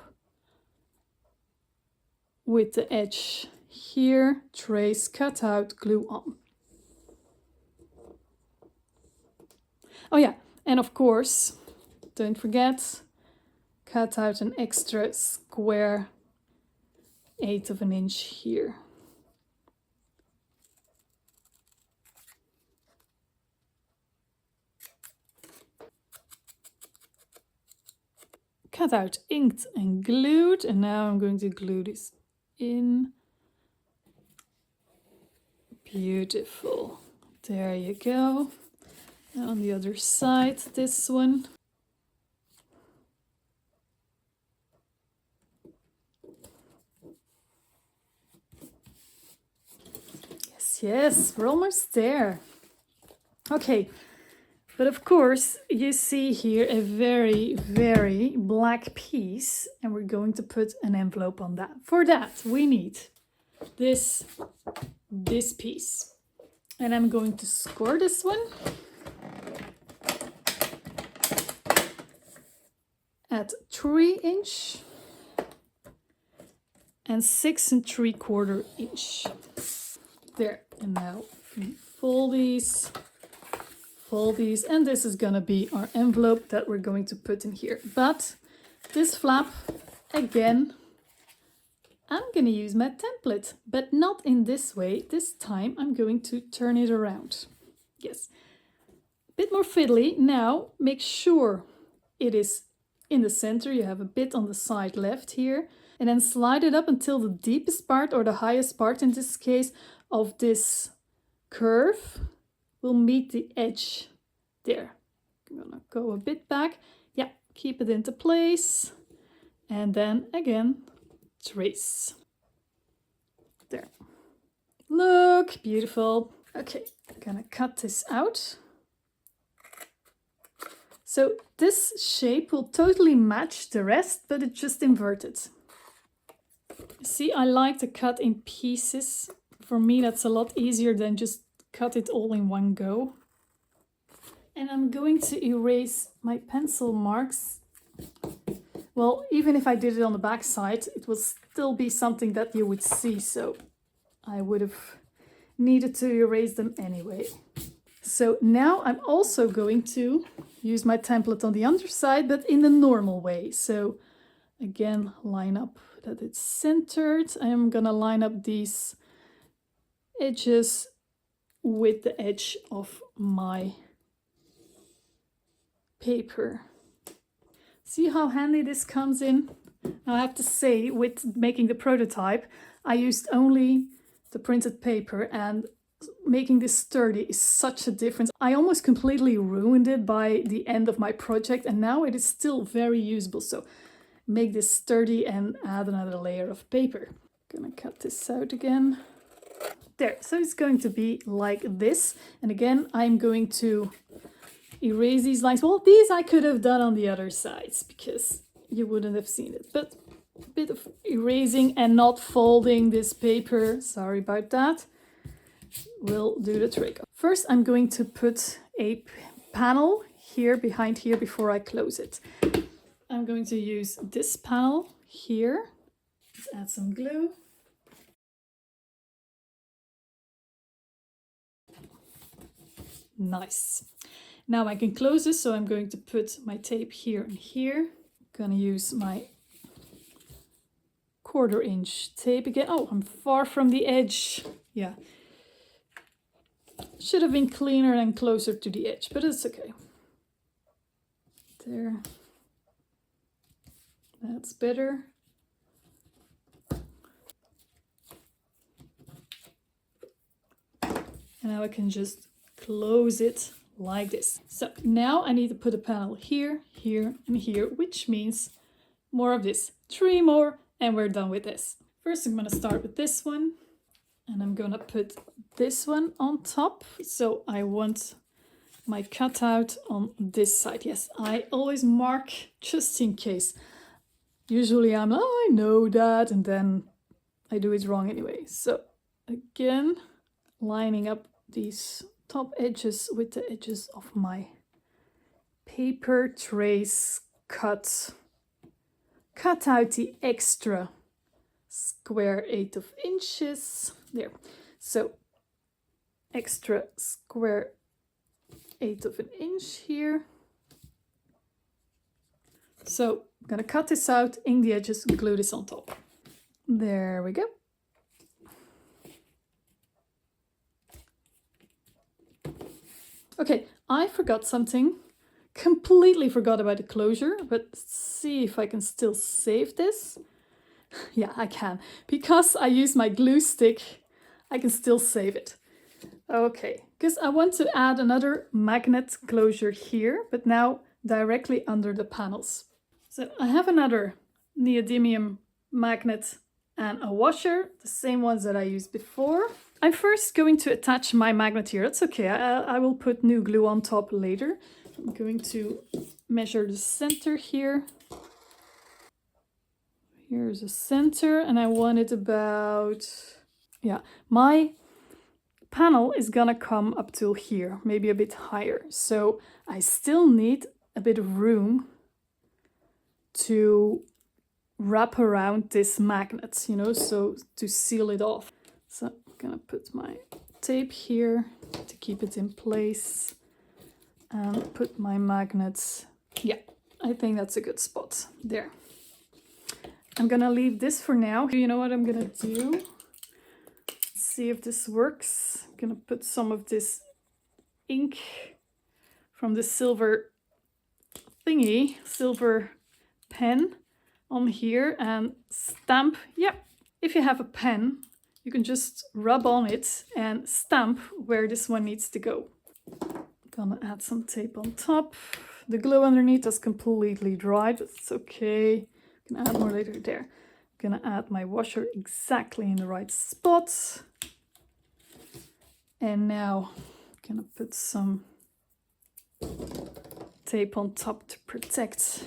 with the edge here, trace, cut out, glue on. Oh yeah, and of course, don't forget, cut out an extra square 1/8 of an inch here. Cut out, inked and glued, and now I'm going to glue this in. Beautiful. There you go. And on the other side, this one. Yes, we're almost there. Okay, but of course you see here a very, very black piece and we're going to put an envelope on that. For that, we need this piece. And I'm going to score this one at 3 inch and 6 3/4 inch. There, and now we fold these, and this is gonna be our envelope that we're going to put in here. But this flap, again, I'm gonna use my template, but not in this way. This time I'm going to turn it around. Yes, a bit more fiddly. Now make sure it is in the center. You have a bit on the side left here, and then slide it up until the deepest part, or the highest part in this case, of this curve will meet the edge there. I'm gonna go a bit back. Yeah, keep it into place. And then again, trace. There. Look, beautiful. Okay, I'm gonna cut this out. So this shape will totally match the rest, but it's just inverted. See, I like to cut in pieces. For me, that's a lot easier than just cut it all in one go. And I'm going to erase my pencil marks. Well, even if I did it on the back side, it will still be something that you would see, so I would have needed to erase them anyway. So now I'm also going to use my template on the underside, but in the normal way. So again, line up that it's centered. I'm gonna line up these edges with the edge of my paper. See how handy this comes in? Now I have to say, with making the prototype, I used only the printed paper, and making this sturdy is such a difference. I almost completely ruined it by the end of my project, and now it is still very usable. So make this sturdy and add another layer of paper. Gonna cut this out again. There, so it's going to be like this. And again, I'm going to erase these lines. Well, these I could have done on the other sides because you wouldn't have seen it. But a bit of erasing and not folding this paper, sorry about that, will do the trick. First, I'm going to put a panel here behind here before I close it. I'm going to use this panel here. Let's add some glue. Nice. Now I can close this, so I'm going to put my tape here and here. I'm gonna use my 1/4 inch tape again. Oh, I'm far from the edge. Yeah. Should have been cleaner and closer to the edge, but it's okay. There. That's better. And now I can just close it like this. So now I need to put a panel here, here, and here, which means more of this. 3 more, and we're done with this. First, I'm going to start with this one, and I'm going to put this one on top. So I want my cutout on this side. Yes, I always mark just in case. Usually I'm like, oh, I know that, and then I do it wrong anyway. So again, lining up these top edges with the edges of my paper trace cut out the extra square 1/8 inches there. So extra square 1/8 inch here. So I'm gonna cut this out, ink the edges, glue this on top. There we go. Okay, I forgot something. Completely forgot about the closure, but see if I can still save this. Yeah, I can. Because I use my glue stick, I can still save it. Okay, because I want to add another magnet closure here, but now directly under the panels. So I have another neodymium magnet and a washer, the same ones that I used before. I'm first going to attach my magnet here. That's okay, I will put new glue on top later. I'm going to measure the center here. Here's the center, and I want it about, yeah, my panel is gonna come up till here, maybe a bit higher. So I still need a bit of room to wrap around this magnet, you know, so to seal it off. So I'm gonna put my tape here to keep it in place and put my magnets. Yeah, I think that's a good spot there. I'm gonna leave this for now. You know what I'm gonna do? Let's see if this works. I'm gonna put some of this ink from the silver thingy, silver pen on here and stamp. Yeah, if you have a pen, you can just rub on it and stamp where this one needs to go. Gonna add some tape on top. The glue underneath is completely dried, but it's okay. I'm gonna add more later there. I'm gonna add my washer exactly in the right spot. And now I'm gonna put some tape on top to protect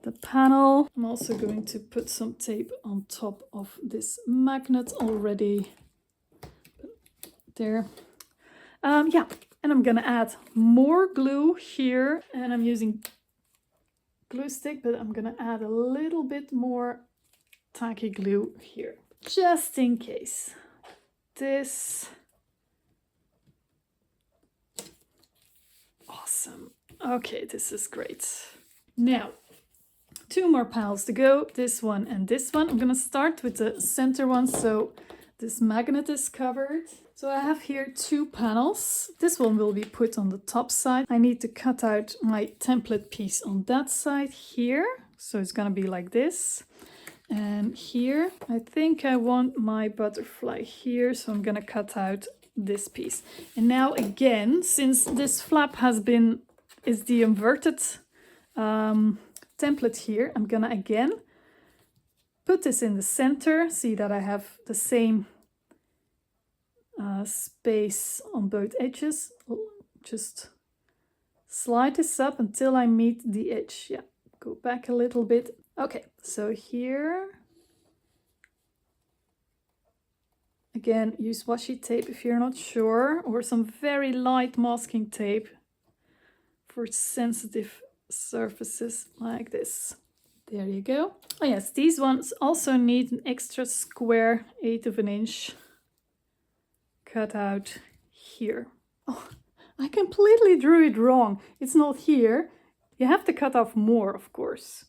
the panel. I'm also going to put some tape on top of this magnet already. There. Yeah, and I'm gonna add more glue here, and I'm using glue stick, but I'm gonna add a little bit more tacky glue here, just in case. This. Awesome. Okay, this is great. Now, 2 more panels to go, this one and this one. I'm gonna start with the center one, so this magnet is covered. So I have here 2 panels. This one will be put on the top side. I need to cut out my template piece on that side here. So it's gonna be like this. And here, I think I want my butterfly here, so I'm gonna cut out this piece. And now again, since this flap is the inverted template here, I'm gonna again put this in the center. See that I have the same space on both edges. Just slide this up until I meet the edge. Yeah, go back a little bit. Okay, so here, again, use washi tape if you're not sure, or some very light masking tape for sensitive surfaces like this. There you go. Oh yes, these ones also need an extra square 1/8 inch cut out here. Oh, I completely drew it wrong. It's not here. You have to cut off more, of course,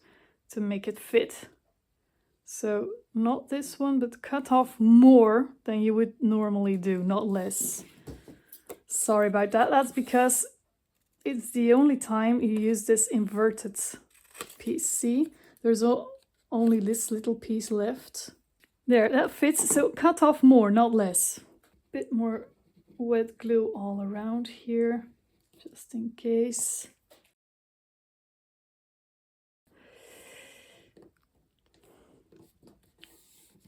to make it fit. So not this one, but cut off more than you would normally do, not less. Sorry about that. That's because it's the only time you use this inverted piece. See, there's only this little piece left. There, that fits. So cut off more, not less. Bit more wet glue all around here, just in case.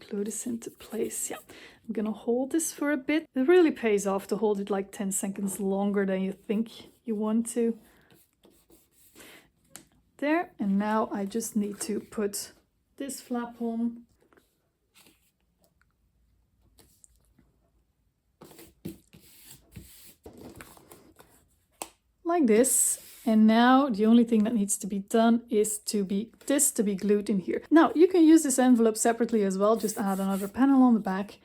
Glue this into place. Yeah, I'm gonna hold this for a bit. It really pays off to hold it like 10 seconds longer than you think you want to. There, and now I just need to put this flap on. Like this. And now the only thing that needs to be done is to be glued in here. Now you can use this envelope separately as well. Just add another panel on the back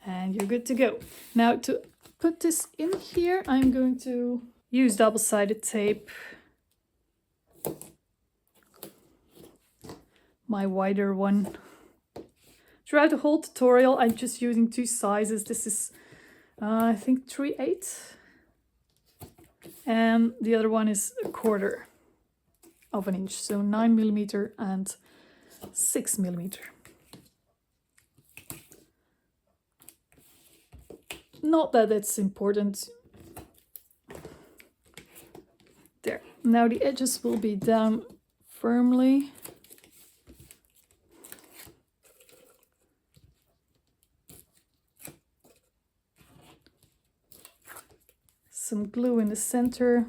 and you're good to go. Now to put this in here, I'm going to use double-sided tape. My wider one. Throughout the whole tutorial, I'm just using 2 sizes. This is, I think 3/8. And the other one is 1/4 of an inch, so 9mm and 6mm. Not that it's important. There. Now the edges will be down firmly. Some glue in the center.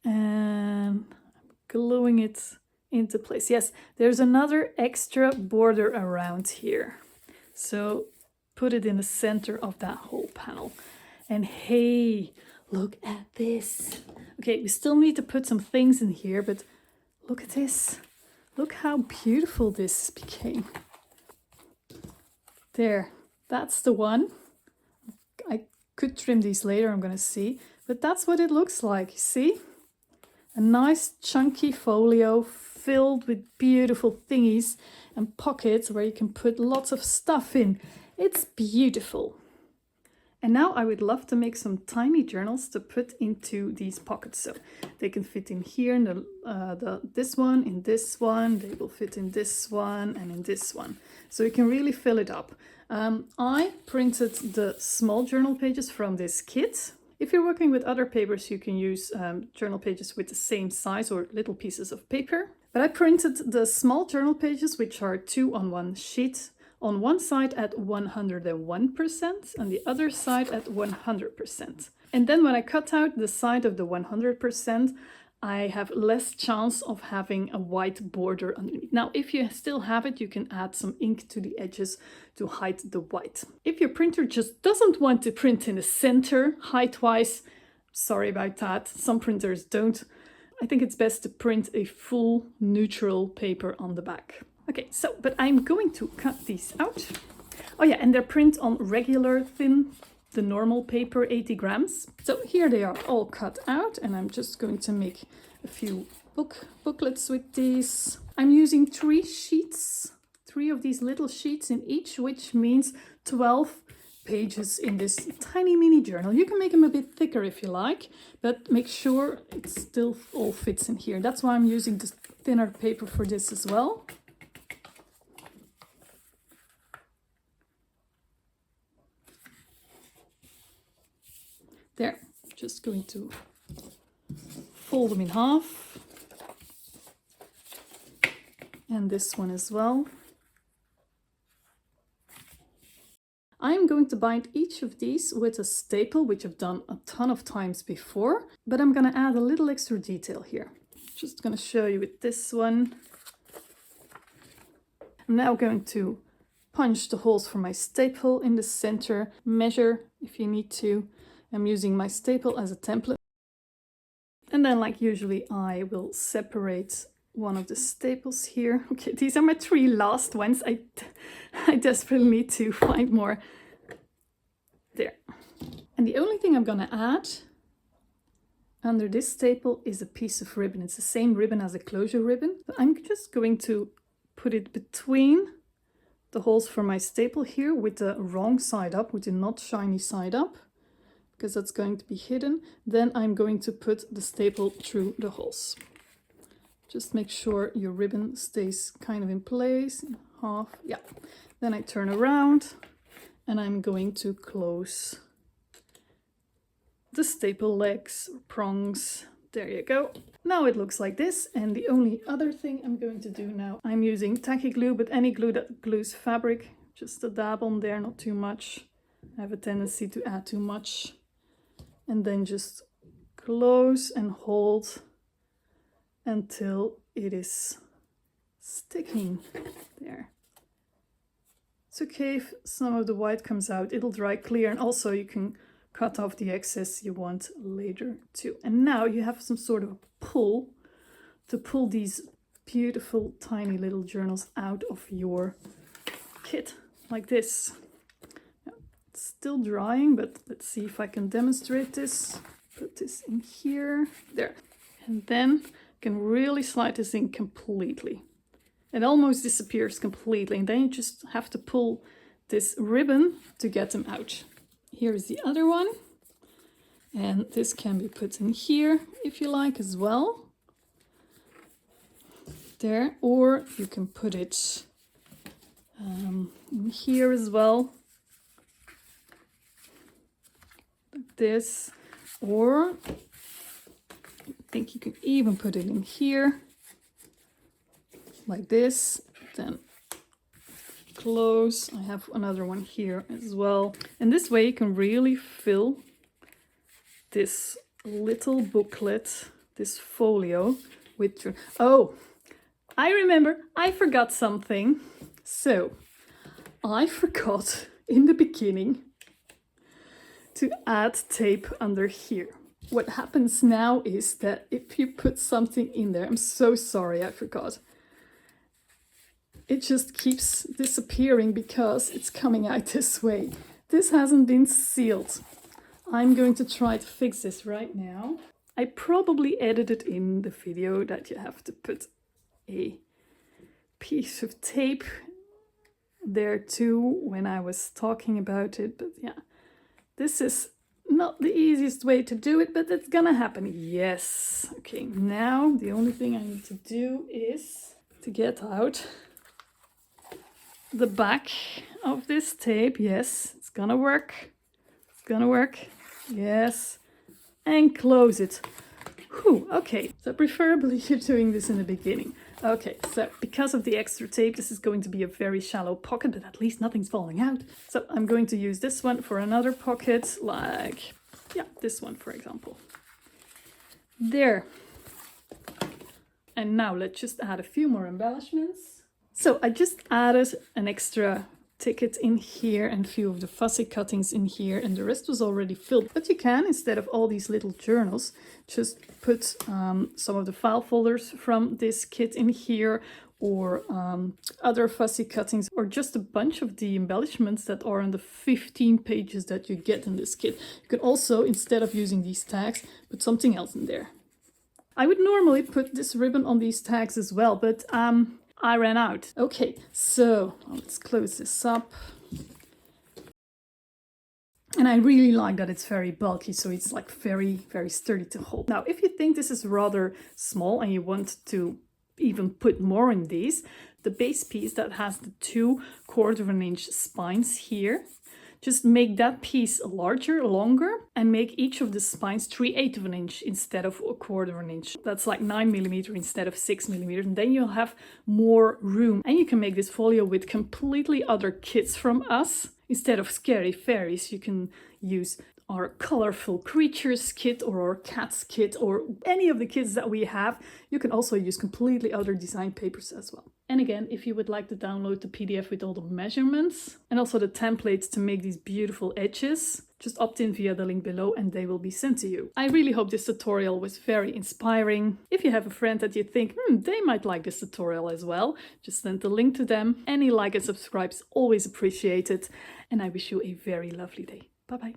And gluing it into place. Yes, there's another extra border around here. So put it in the center of that whole panel. And hey, look at this. Okay, we still need to put some things in here, but look at this. Look how beautiful this became. There, that's the one. I could trim these later, I'm gonna see. But that's what it looks like, see? A nice chunky folio filled with beautiful thingies and pockets where you can put lots of stuff in. It's beautiful. And now I would love to make some tiny journals to put into these pockets. So they can fit in here, in this one, in this one, they will fit in this one and in this one. So you can really fill it up. I printed the small journal pages from this kit. If you're working with other papers, you can use journal pages with the same size or little pieces of paper. But I printed the small journal pages, which are 2 on 1 sheet, on one side at 101% and the other side at 100%. And then when I cut out the side of the 100%, I have less chance of having a white border underneath. Now, if you still have it, you can add some ink to the edges to hide the white. If your printer just doesn't want to print in the center height-wise, sorry about that, some printers don't. I think it's best to print a full neutral paper on the back. Okay, so, but I'm going to cut these out. Oh yeah, and they're print on regular thin, the normal paper, 80 grams. So here they are all cut out, and I'm just going to make a few booklets with these. I'm using 3 sheets, 3 of these little sheets in each, which means 12 pages in this tiny mini journal. You can make them a bit thicker if you like, but make sure it still all fits in here. That's why I'm using this thinner paper for this as well. There, just going to fold them in half. And this one as well. I'm going to bind each of these with a staple, which I've done a ton of times before, but I'm going to add a little extra detail here. Just going to show you with this one. I'm now going to punch the holes for my staple in the center, measure if you need to. I'm using my staple as a template. And then, like usually, I will separate one of the staples here. Okay, these are my 3 last ones. I desperately need to find more. There. And the only thing I'm gonna add under this staple is a piece of ribbon. It's the same ribbon as a closure ribbon. But I'm just going to put it between the holes for my staple here with the wrong side up, with the not shiny side up, because that's going to be hidden. Then I'm going to put the staple through the holes. Just make sure your ribbon stays kind of in place, half, yeah. Then I turn around and I'm going to close the staple legs or prongs. There you go. Now it looks like this, and the only other thing I'm going to do now, I'm using tacky glue, but any glue that glues fabric, just a dab on there, not too much. I have a tendency to add too much. And then just close and hold until it is sticking there. It's okay if some of the white comes out, it'll dry clear, and also you can cut off the excess you want later too. And now you have some sort of pull to pull these beautiful tiny little journals out of your kit, like this. It's still drying, but let's see if I can demonstrate this. Put this in here, there. And then you can really slide this in completely. It almost disappears completely, and then you just have to pull this ribbon to get them out. Here's the other one, and this can be put in here if you like as well. There, or you can put it in here as well, like this, or I think you can even put it in here, like this, then close. I have another one here as well. And this way you can really fill this little booklet, this folio with your... Oh, I remember, I forgot something. So, I forgot in the beginning to add tape under here. What happens now is that if you put something in there, I'm so sorry, I forgot. It just keeps disappearing because it's coming out this way. This hasn't been sealed. I'm going to try to fix this right now. I probably edited in the video that you have to put a piece of tape there too when I was talking about it. But yeah, this is not the easiest way to do it, but it's gonna happen. Yes. Okay, now the only thing I need to do is to get out the back of this tape. Yes, it's gonna work. It's gonna work. Yes. And close it. Whew, okay, so preferably you're doing this in the beginning. Okay, so because of the extra tape, this is going to be a very shallow pocket, but at least nothing's falling out. So I'm going to use this one for another pocket, like, yeah, this one, for example. There. And now let's just add a few more embellishments. So I just added an extra ticket in here and a few of the fussy cuttings in here, and the rest was already filled. But you can, instead of all these little journals, just put some of the file folders from this kit in here, or other fussy cuttings, or just a bunch of the embellishments that are on the 15 pages that you get in this kit. You can also, instead of using these tags, put something else in there. I would normally put this ribbon on these tags as well, but I ran out. Okay, so let's close this up. And I really like that it's very bulky, so it's like very, very sturdy to hold. Now, if you think this is rather small and you want to even put more in these, the base piece that has the 2/4 inch spines here, just make that piece larger, longer, and make each of the spines 3/8 inch instead of 1/4 inch. That's like 9mm instead of 6mm, and then you'll have more room. And you can make this folio with completely other kits from us. Instead of Scary Fairies, you can use our Colorful Creatures kit or our Cats kit or any of the kits that we have. You can also use completely other design papers as well. And again, if you would like to download the PDF with all the measurements and also the templates to make these beautiful edges, just opt in via the link below and they will be sent to you. I really hope this tutorial was very inspiring. If you have a friend that you think, they might like this tutorial as well, just send the link to them. Any like and subscribe is always appreciated. And I wish you a very lovely day. Bye-bye.